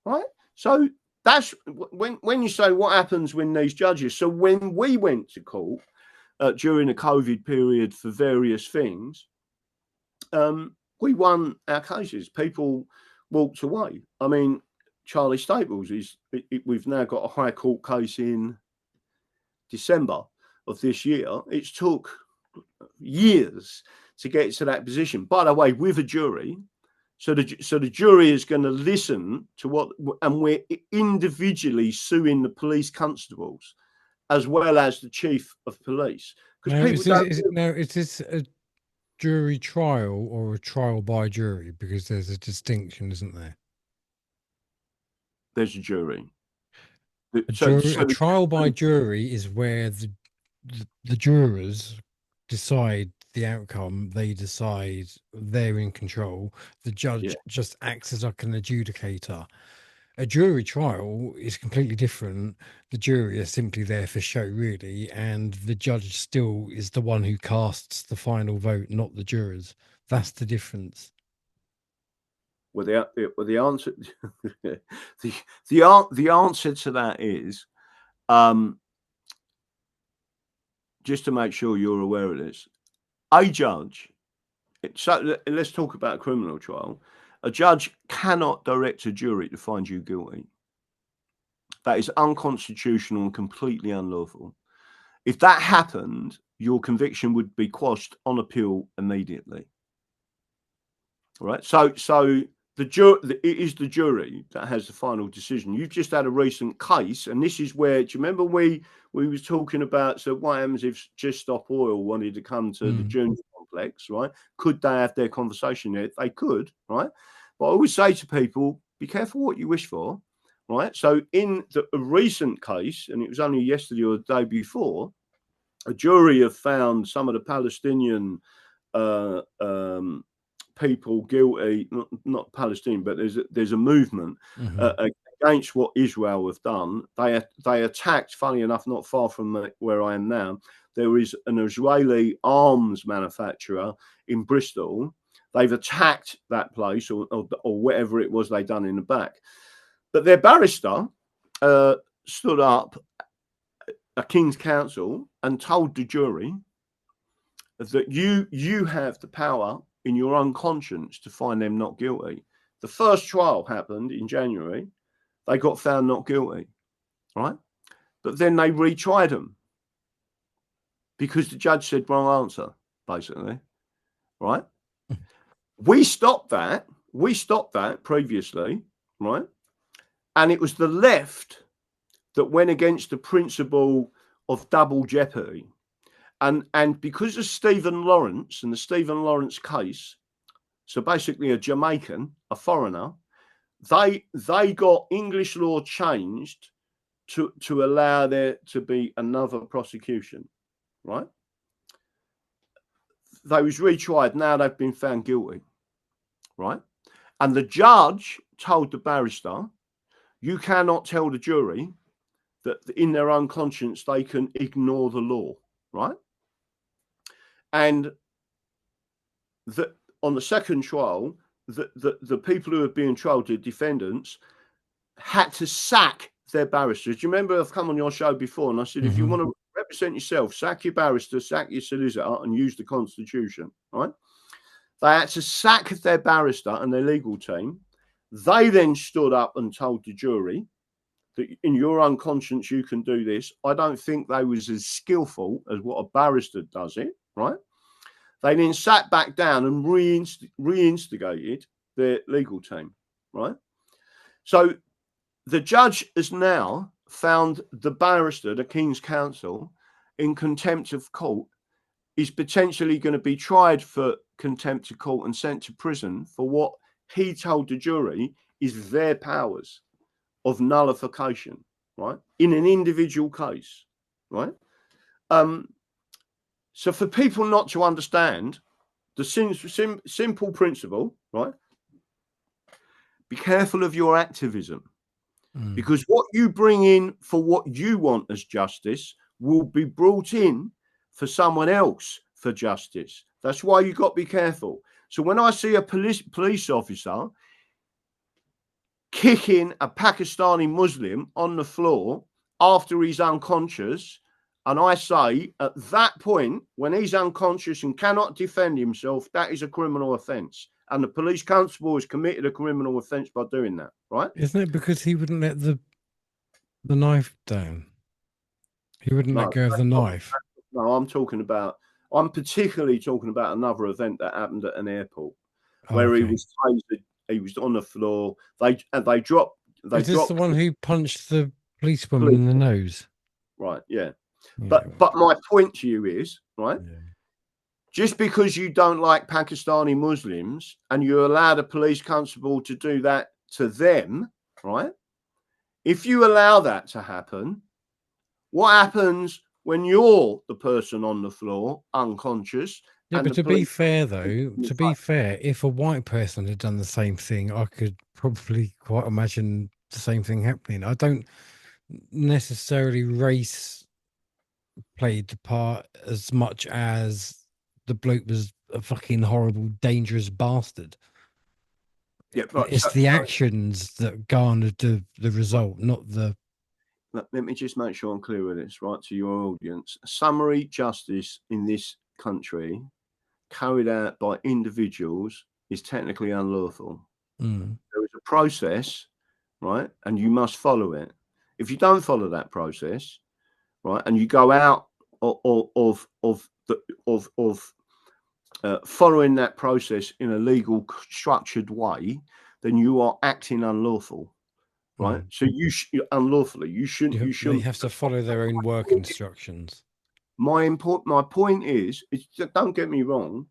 right? So that's when you say what happens when these judges. So when we went to court during the COVID period for various things, we won our cases. People walked away. I mean, Charlie Staples we've now got a High Court case in December of this year. It's took years to get to that position. By the way, with a jury. So the jury is going to listen to and we're individually suing the police constables as well as the chief of police. Is this a jury trial or a trial by jury? Because there's a distinction, isn't there? There's a jury. A trial by jury is where the jurors decide the outcome. They decide, they're in control. The judge just acts as like an adjudicator. A jury trial is completely different. The jury is simply there for show, really, and the judge still is the one who casts the final vote, not the jurors. That's the difference. Well, the answer the answer to that is, just to make sure you're aware of this, a judge. So let's talk about a criminal trial. A judge cannot direct a jury to find you guilty. That is unconstitutional and completely unlawful. If that happened, your conviction would be quashed on appeal immediately. All right. So it is the jury that has the final decision. You've just had a recent case, and this is where, do you remember we was talking about, so what happens if Just Stop Oil wanted to come to the June complex, right? Could they have their conversation there? They could, right? But I always say to people, be careful what you wish for, right? So in a recent case, and it was only yesterday or the day before, a jury have found some of the Palestinian people guilty, not Palestinian, but there's a movement against what Israel have done. They attacked, funny enough, not far from where I am now. There is an Israeli arms manufacturer in Bristol. They've attacked that place or whatever it was they done in the back. But their barrister stood up at King's Counsel and told the jury that you have the power in your own conscience to find them not guilty. The first trial happened in January. They got found not guilty, right? But then they retried them because the judge said wrong answer, basically, right? We stopped that. We stopped that previously, right? And it was the left that went against the principle of double jeopardy. And because of Stephen Lawrence and the Stephen Lawrence case, so basically a Jamaican, a foreigner, they got English law changed to allow there to be another prosecution, right? They was retried. Now they've been found guilty, right? And the judge told the barrister, you cannot tell the jury that in their own conscience they can ignore the law, right? And on the second trial, the people who were being trialed, the defendants, had to sack their barristers. Do you remember I've come on your show before and I said, if you want to represent yourself, sack your barrister, sack your solicitor and use the Constitution, right? They had to sack their barrister and their legal team. They then stood up and told the jury that in your own conscience you can do this. I don't think they was as skillful as what a barrister does it, right? They then sat back down and reinstigated their legal team, right? So the judge has now found the barrister, the King's Counsel, in contempt of court, is potentially going to be tried for contempt of court and sent to prison for what he told the jury is their powers of nullification, right? In an individual case, right? So for people not to understand the simple principle, right? Be careful of your activism, because what you bring in for what you want as justice will be brought in for someone else for justice. That's why you got to be careful. So when I see a police officer kicking a Pakistani Muslim on the floor after he's unconscious, and I say at that point, when he's unconscious and cannot defend himself, that is a criminal offence. And the police constable has committed a criminal offence by doing that, right? Isn't it because he wouldn't let the knife down? He wouldn't let go of the knife. No, I'm particularly talking about another event that happened at an airport where he was tasered. He was on the floor. They dropped. Is this the one who punched the policewoman in the nose? Right. Yeah. But my point to you is, right, just because you don't like Pakistani Muslims and you allow the police constable to do that to them, right, if you allow that to happen, what happens when you're the person on the floor, unconscious? Yeah, but to be fair, though, if a white person had done the same thing, I could probably quite imagine the same thing happening. I don't necessarily race played the part as much as the bloke was a fucking horrible, dangerous bastard. Yeah, right. It's the actions that garnered the result, not the... Let me just make sure I'm clear with this, right, to your audience. Summary justice in this country carried out by individuals is technically unlawful. There is a process, right, and you must follow it. If you don't follow that process, right, and you go out of following that process in a legal, structured way, then you are acting unlawful, right? So unlawfully, you shouldn't. They have to follow their own work instructions. My point is, don't get me wrong.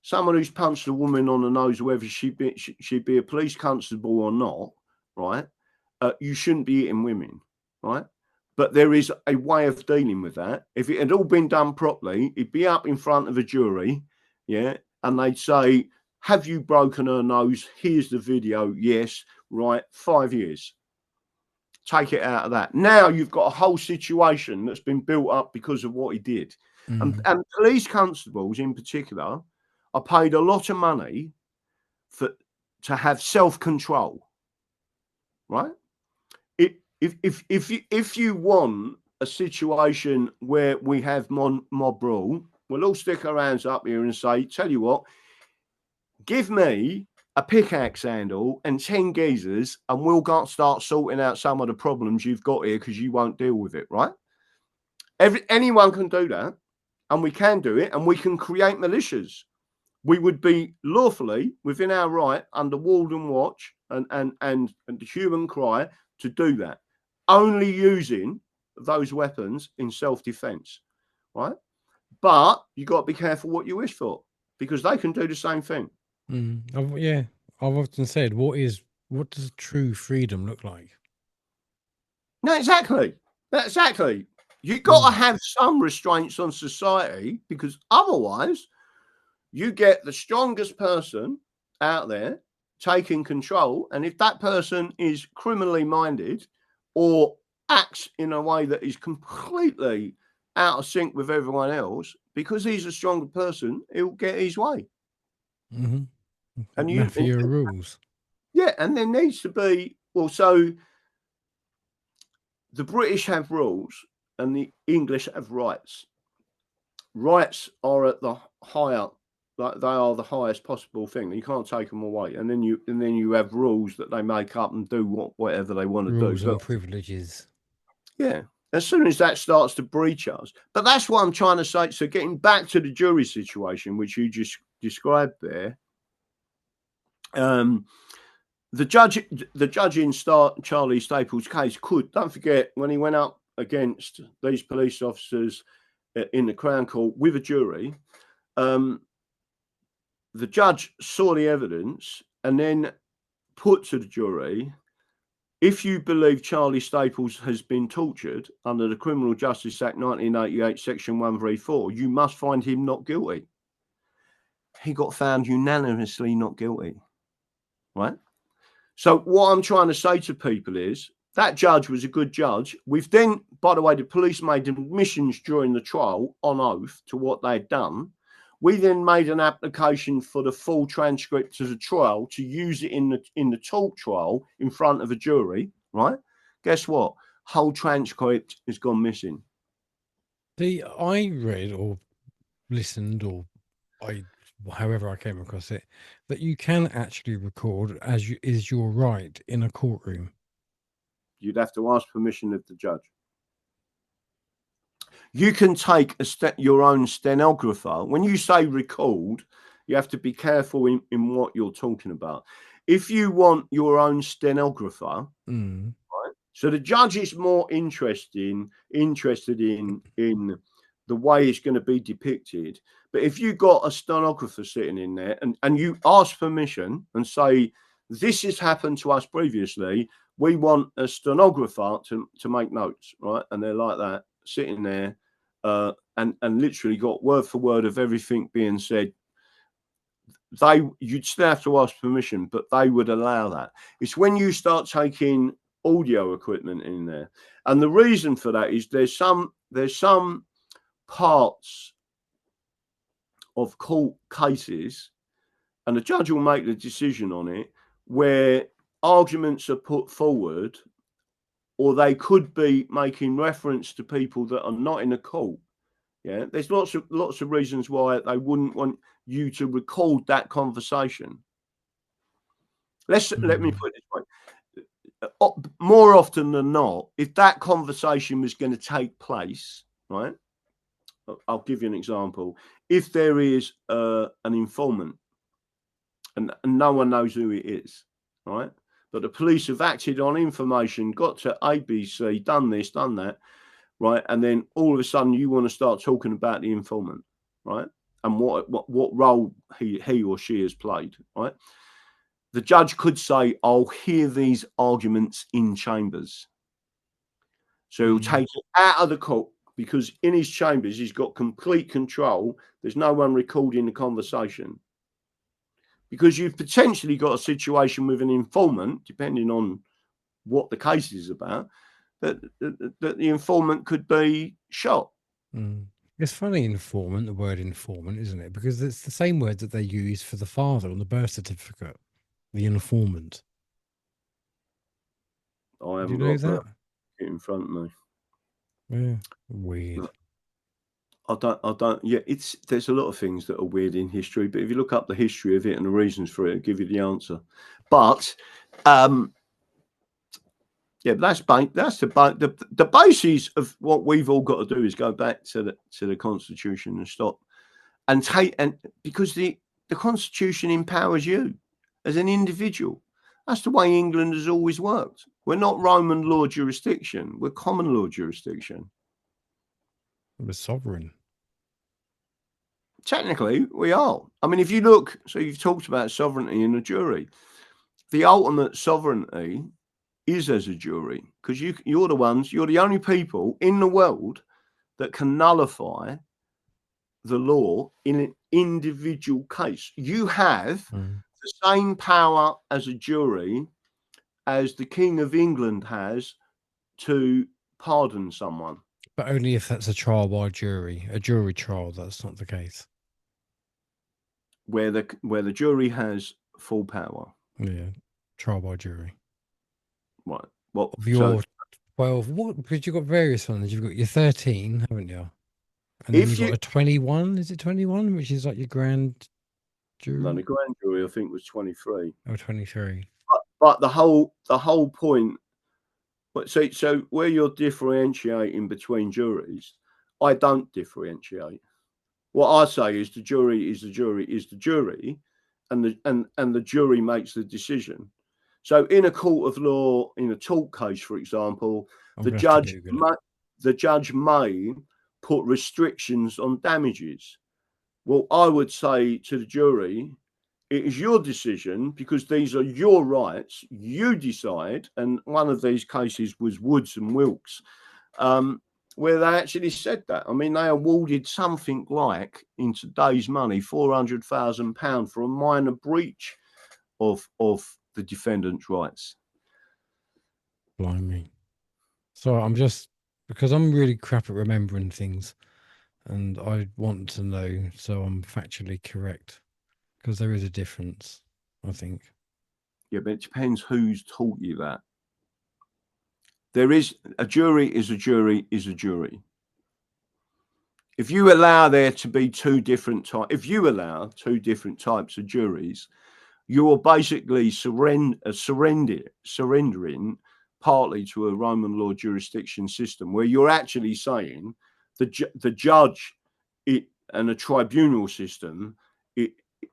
Someone who's punched a woman on the nose, whether she'd be a police constable or not, right? You shouldn't be hitting women, right? But there is a way of dealing with that. If it had all been done properly, it'd be up in front of a jury, yeah, and they'd say, have you broken her nose? Here's the video. Yes, right, 5 years. Take it out of that. Now you've got a whole situation that's been built up because of what he did. And police constables in particular are paid a lot of money to have self-control, right? If you want a situation where we have mob rule, we'll all stick our hands up here and say, tell you what, give me a pickaxe handle and 10 geezers, and we'll start sorting out some of the problems you've got here because you won't deal with it, right? Anyone can do that, and we can do it, and we can create militias. We would be lawfully within our right under Walden Watch and the human cry to do that, only using those weapons in self-defense, right? But you got to be careful what you wish for, because they can do the same thing. I've often said, what does true freedom look like? No, exactly. You've got to have some restraints on society, because otherwise you get the strongest person out there taking control. And if that person is criminally minded or acts in a way that is completely out of sync with everyone else, because he's a stronger person, he'll get his way. Mm-hmm. And mafia rules. Yeah, and there needs to be, well, so the British have rules and the English have rights. Rights are at the higher, like they are the highest possible thing. You can't take them away. And then you have rules that they make up and do whatever they want to do. Rules and privileges. Yeah. As soon as that starts to breach us. But that's what I'm trying to say. So getting back to the jury situation, which you just described there, the judge in Charlie Staples' case don't forget, when he went up against these police officers in the Crown Court with a jury, the judge saw the evidence and then put to the jury, if you believe Charlie Staples has been tortured under the Criminal Justice Act 1988, Section 134, you must find him not guilty. He got found unanimously not guilty, right? So what I'm trying to say to people is that judge was a good judge. We've then, by the way, the police made admissions during the trial on oath to what they'd done. We then made an application for the full transcript of the trial to use it in the talk trial in front of a jury, right? Guess what? Whole transcript has gone missing. I read or listened or however I came across it, that you can actually record as is your right in a courtroom. You'd have to ask permission of the judge. You can take your own stenographer. When you say record, you have to be careful in what you're talking about. If you want your own stenographer, right? So the judge is more interested in the way it's going to be depicted. But if you got a stenographer sitting in there and you ask permission and say, this has happened to us previously, we want a stenographer to make notes, right? And they're like that, sitting there, and literally got word for word of everything being said. You'd still have to ask permission, but they would allow that. It's when you start taking audio equipment in there, and the reason for that is there's some parts of court cases, and the judge will make the decision on it, where arguments are put forward, or they could be making reference to people that are not in the court. Yeah, there's lots of reasons why they wouldn't want you to record that conversation. Let me put it this way. More often than not, if that conversation was going to take place, right? I'll give you an example. If there is an informant and no one knows who it is, right? But the police have acted on information, got to ABC, done this, done that, right? And then all of a sudden you want to start talking about the informant, right? And what role he or she has played, right? The judge could say, I'll hear these arguments in chambers. So he'll take it out of the court, because in his chambers, he's got complete control. There's no one recording the conversation. Because you've potentially got a situation with an informant, depending on what the case is about, that the informant could be shot. It's funny, informant, the word informant, isn't it? Because it's the same word that they use for the father on the birth certificate, the informant. I haven't got that in front of me. Yeah, weird. I don't. Yeah, there's a lot of things that are weird in history, but if you look up the history of it and the reasons for it, it'll give you the answer. But yeah, that's the basis of what we've all got to do is go back to the Constitution and stop and because the Constitution empowers you as an individual. That's the way England has always worked. We're not Roman law jurisdiction. We're common law jurisdiction. We're sovereign. Technically, we are. I mean, if you look, so you've talked about sovereignty in a jury. The ultimate sovereignty is as a jury, because you're the only people in the world that can nullify the law in an individual case. You have the same power as a jury as the King of England has to pardon someone. But only if that's a trial by jury. A jury trial, that's not the case. Where the jury has full power. Yeah, trial by jury. Right. Well, of your 12, because you've got various ones. You've got your 13, haven't you? And then you've got a 21. Is it 21? Which is like your grand jury? No, the grand jury, I think, was 23. Oh, 23. But the whole point. So where you're differentiating between juries, I don't differentiate. What I say is the jury is the jury is the jury, and the jury makes the decision. So in a court of law, in a tort case, for example, the judge may put restrictions on damages. Well, I would say to the jury, it is your decision because these are your rights. You decide. And one of these cases was Woods and Wilkes, where they actually said that. I mean, they awarded something like, in today's money, £400,000 for a minor breach of the defendant's rights. Blimey. So I'm just, because I'm really crap at remembering things, and I want to know so I'm factually correct, because there is a difference, I think. Yeah, but it depends who's taught you that. There is a jury is a jury is a jury. If you allow there to be two different types of juries, you are basically surrendering partly to a Roman law jurisdiction system, where you're actually saying the judge and a tribunal system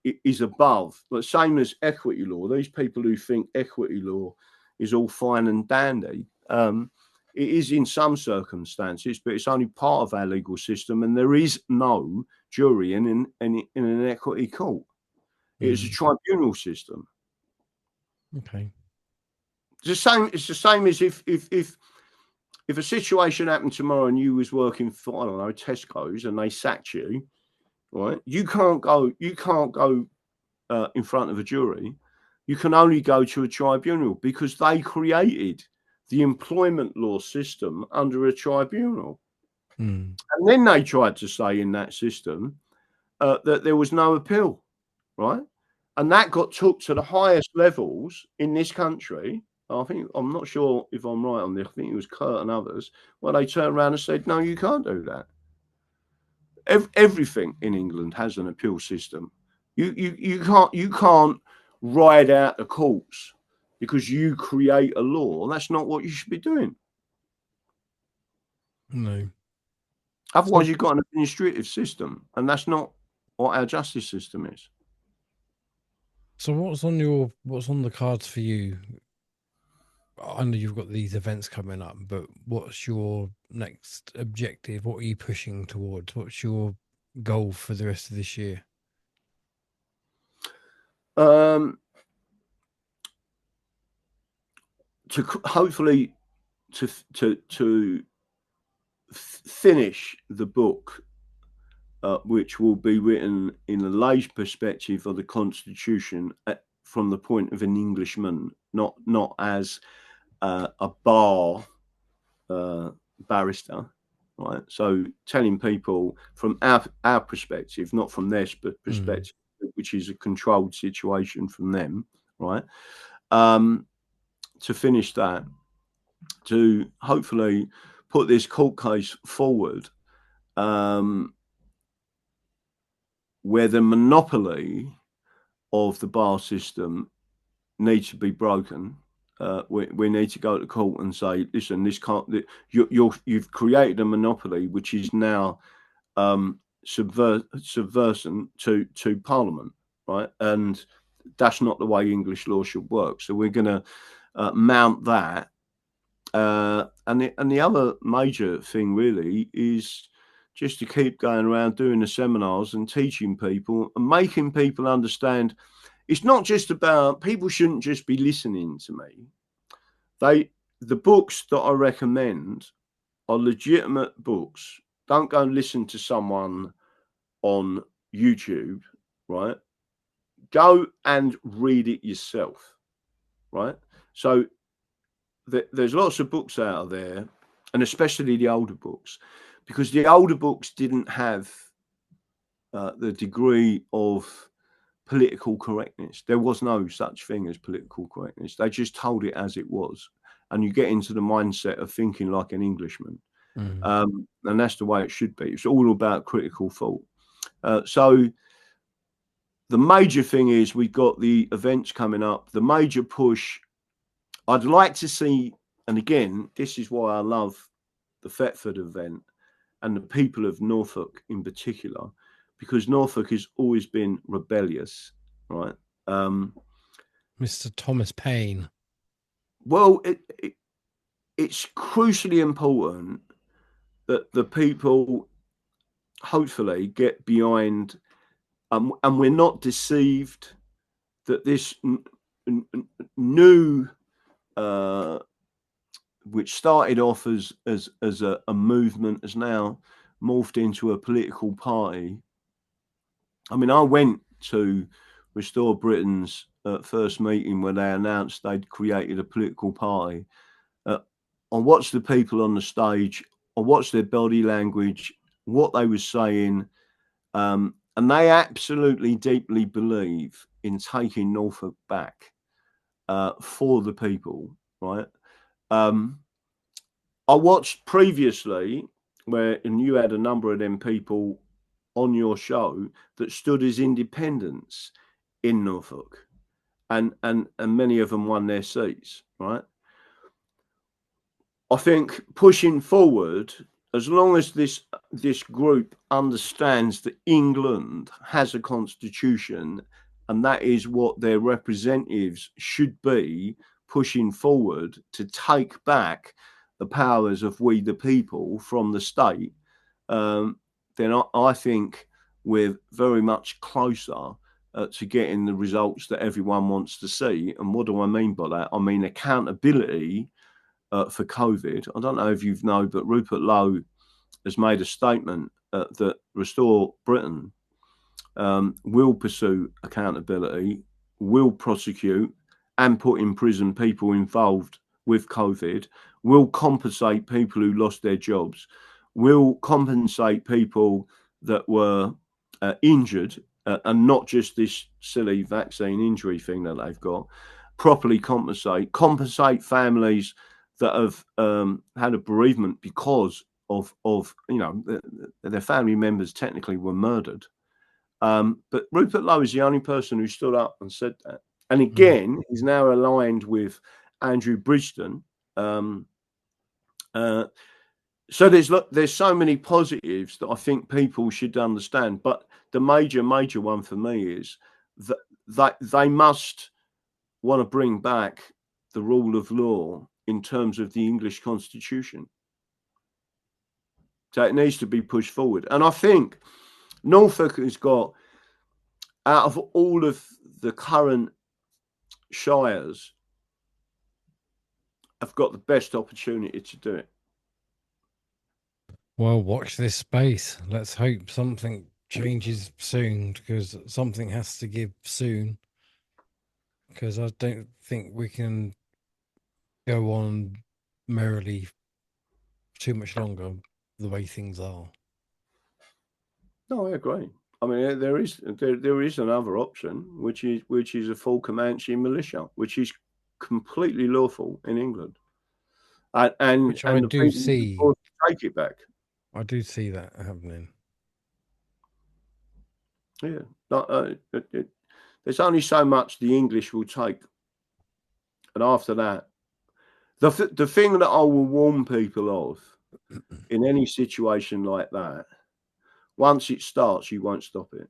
is above. The same as equity law. These people who think equity law is all fine and dandy, it is in some circumstances, but it's only part of our legal system, and there is no jury in an equity court. It is a tribunal system. Okay. It's the same as if a situation happened tomorrow and you was working for, I don't know, Tesco's, and they sacked you, right? You can't go in front of a jury. You can only go to a tribunal because they created the employment law system under a tribunal. And then they tried to say in that system that there was no appeal, right? And that got took to the highest levels in this country. I'm not sure if I'm right on this. I think it was Kurt and others, where they turned around and said, no, you can't do that. Everything in England has an appeal system. You can't ride out the courts because you create a law. That's not what you should be doing. No. Otherwise, you've got an administrative system, and that's not what our justice system is. So what's on the cards for you? I know you've got these events coming up, but what's your next objective? What are you pushing towards? What's your goal for the rest of this year? To hopefully to finish the book, which will be written in a lay perspective of the Constitution from the point of an Englishman, not as a barrister, right? So telling people from our perspective, not from their perspective, which is a controlled situation from them, right? To finish that, to hopefully put this court case forward where the monopoly of the bar system needs to be broken. We need to go to court and say, listen, this can't. You've created a monopoly which is now subversing to Parliament, right? And that's not the way English law should work. So we're going to mount that. And the other major thing really is just to keep going around doing the seminars and teaching people and making people understand. It's not just about, people shouldn't just be listening to me. The books that I recommend are legitimate books. Don't go and listen to someone on YouTube, right? Go and read it yourself, right? So there's lots of books out there, and especially the older books, because the older books didn't have the degree of political correctness. There was no such thing as political correctness. They just told it as it was. And you get into the mindset of thinking like an Englishman. And that's the way it should be. It's all about critical thought. So the major thing is we've got the events coming up. The major push I'd like to see, and again, this is why I love the Thetford event and the people of Norfolk in particular, because Norfolk has always been rebellious, right? Mr. Thomas Paine. Well, it's crucially important that the people hopefully get behind, and we're not deceived that this new, which started off as a movement, has now morphed into a political party. I mean, I went to Restore Britain's first meeting where they announced they'd created a political party. I watched the people on the stage. I watched their body language, what they were saying, and they absolutely deeply believe in taking Norfolk back for the people, right? I watched previously and you had a number of them people on your show that stood as independents in Norfolk, and many of them won their seats, right? I think pushing forward, as long as this group understands that England has a constitution and that is what their representatives should be pushing forward to take back the powers of we the people from the state, then I think we're very much closer to getting the results that everyone wants to see. And what do I mean by that? I mean accountability for COVID. I don't know if you know, but Rupert Lowe has made a statement that Restore Britain will pursue accountability, will prosecute and put in prison people involved with COVID, will compensate people who lost their jobs, will compensate people that were injured, and not just this silly vaccine injury thing that they've got, properly compensate families that have had a bereavement because of their family members technically were murdered. But Rupert Lowe is the only person who stood up and said that. And again, he's now aligned with Andrew Bridgeton. So there's so many positives that I think people should understand. But the major one for me is that they must want to bring back the rule of law in terms of the English Constitution. So it needs to be pushed forward. And I think Norfolk has got, out of all of the current shires, have got the best opportunity to do it. Well, watch this space. Let's hope something changes soon, because something has to give soon. Because I don't think we can go on merrily too much longer the way things are. No, I agree. I mean, there is another option, which is a full Comanche militia, which is completely lawful in England, and Which I do see. Take it back. I do see that happening. Yeah. There's only so much the English will take. And after that, the thing that I will warn people of in any situation like that, once it starts, you won't stop it.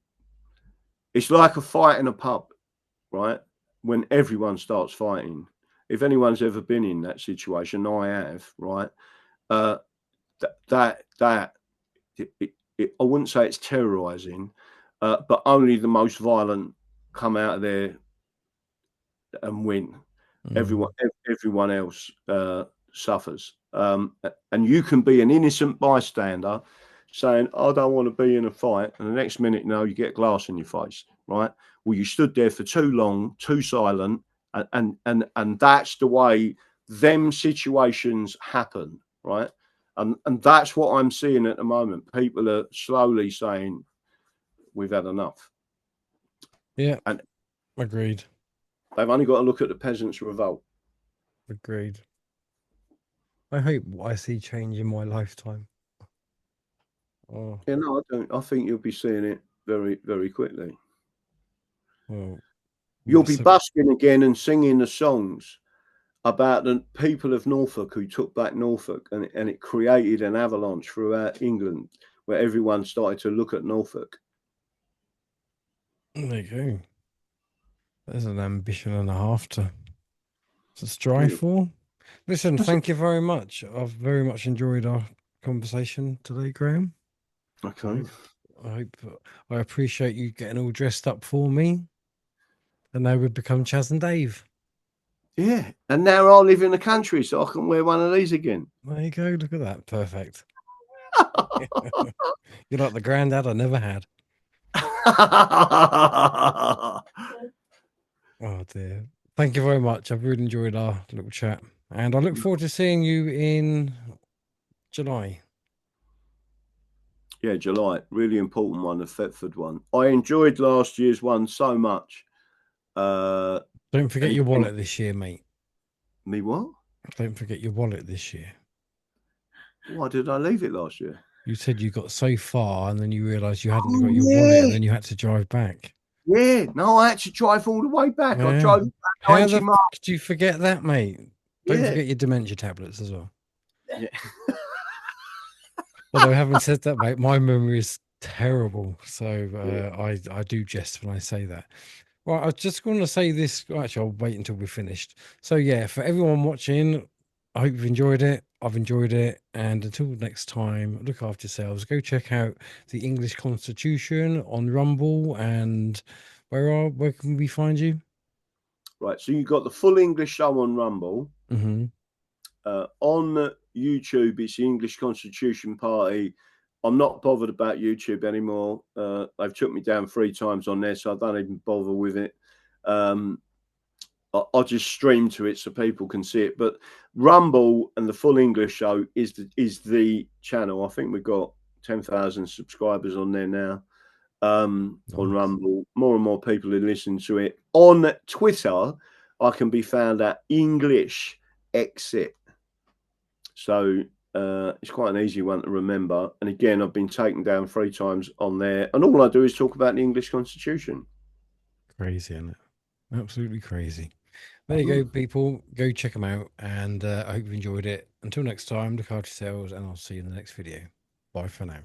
It's like a fight in a pub, right? When everyone starts fighting. If anyone's ever been in that situation, I have, right? I wouldn't say it's terrorizing, but only the most violent come out of there and win. Everyone else suffers. And you can be an innocent bystander saying, I don't want to be in a fight. And the next minute, you get glass in your face, right? Well, you stood there for too long, too silent. And that's the way them situations happen, right? And that's what I'm seeing at the moment. People are slowly saying, we've had enough. Yeah. And agreed. They've only got to look at the peasants' revolt. Agreed. I hope I see change in my lifetime. Oh. Yeah, no, I don't. I think you'll be seeing it very, very quickly. Well, you'll be busking again and singing the songs about the people of Norfolk who took back Norfolk, and it created an avalanche throughout England where everyone started to look at Norfolk. There you go. There's an ambition and a half to strive for. Listen, thank you very much. I've very much enjoyed our conversation today, Graham. Okay. I appreciate you getting all dressed up for me. And now we've become Chaz and Dave. Yeah, and now I live in the country, so I can wear one of these again. There you go. Look at that. Perfect. You're like the granddad I never had. Oh dear. Thank you very much. I've really enjoyed our little chat, and I look forward to seeing you in July. Yeah, July. Really important one, the Thetford one. I enjoyed last year's one so much. Don't forget your wallet this year, mate. Me what? Don't forget your wallet this year. Why did I leave it last year? You said you got so far and then you realised you hadn't got your wallet and then you had to drive back. Yeah, no, I had to drive all the way back. Yeah. I drove back How 90 the miles. fuck did you forget that, mate? Don't forget your dementia tablets as well. Yeah. Although having said that, mate, my memory is terrible. So I do jest when I say that. Well, I was just going to say this. Actually, I'll wait until we're finished. So yeah, for everyone watching, I hope you've enjoyed it. I've enjoyed it. And until next time, look after yourselves. Go check out the English Constitution on Rumble. And where can we find you? Right. So you've got the full English show on Rumble. Mm-hmm. On YouTube, it's the English Constitution Party. I'm not bothered about YouTube anymore. They've took me down 3 times on there, so I don't even bother with it. I'll just stream to it so people can see it. But Rumble and the full English show is the channel. I think we've got 10,000 subscribers on there now. On Rumble, more and more people are listening to it. On Twitter, I can be found at English Exit. So it's quite an easy one to remember. And again, I've been taken down 3 times on there. And all I do is talk about the English Constitution. Crazy, isn't it? Absolutely crazy. There you go, people. Go check them out. And I hope you enjoyed it. Until next time, look after yourselves, and I'll see you in the next video. Bye for now.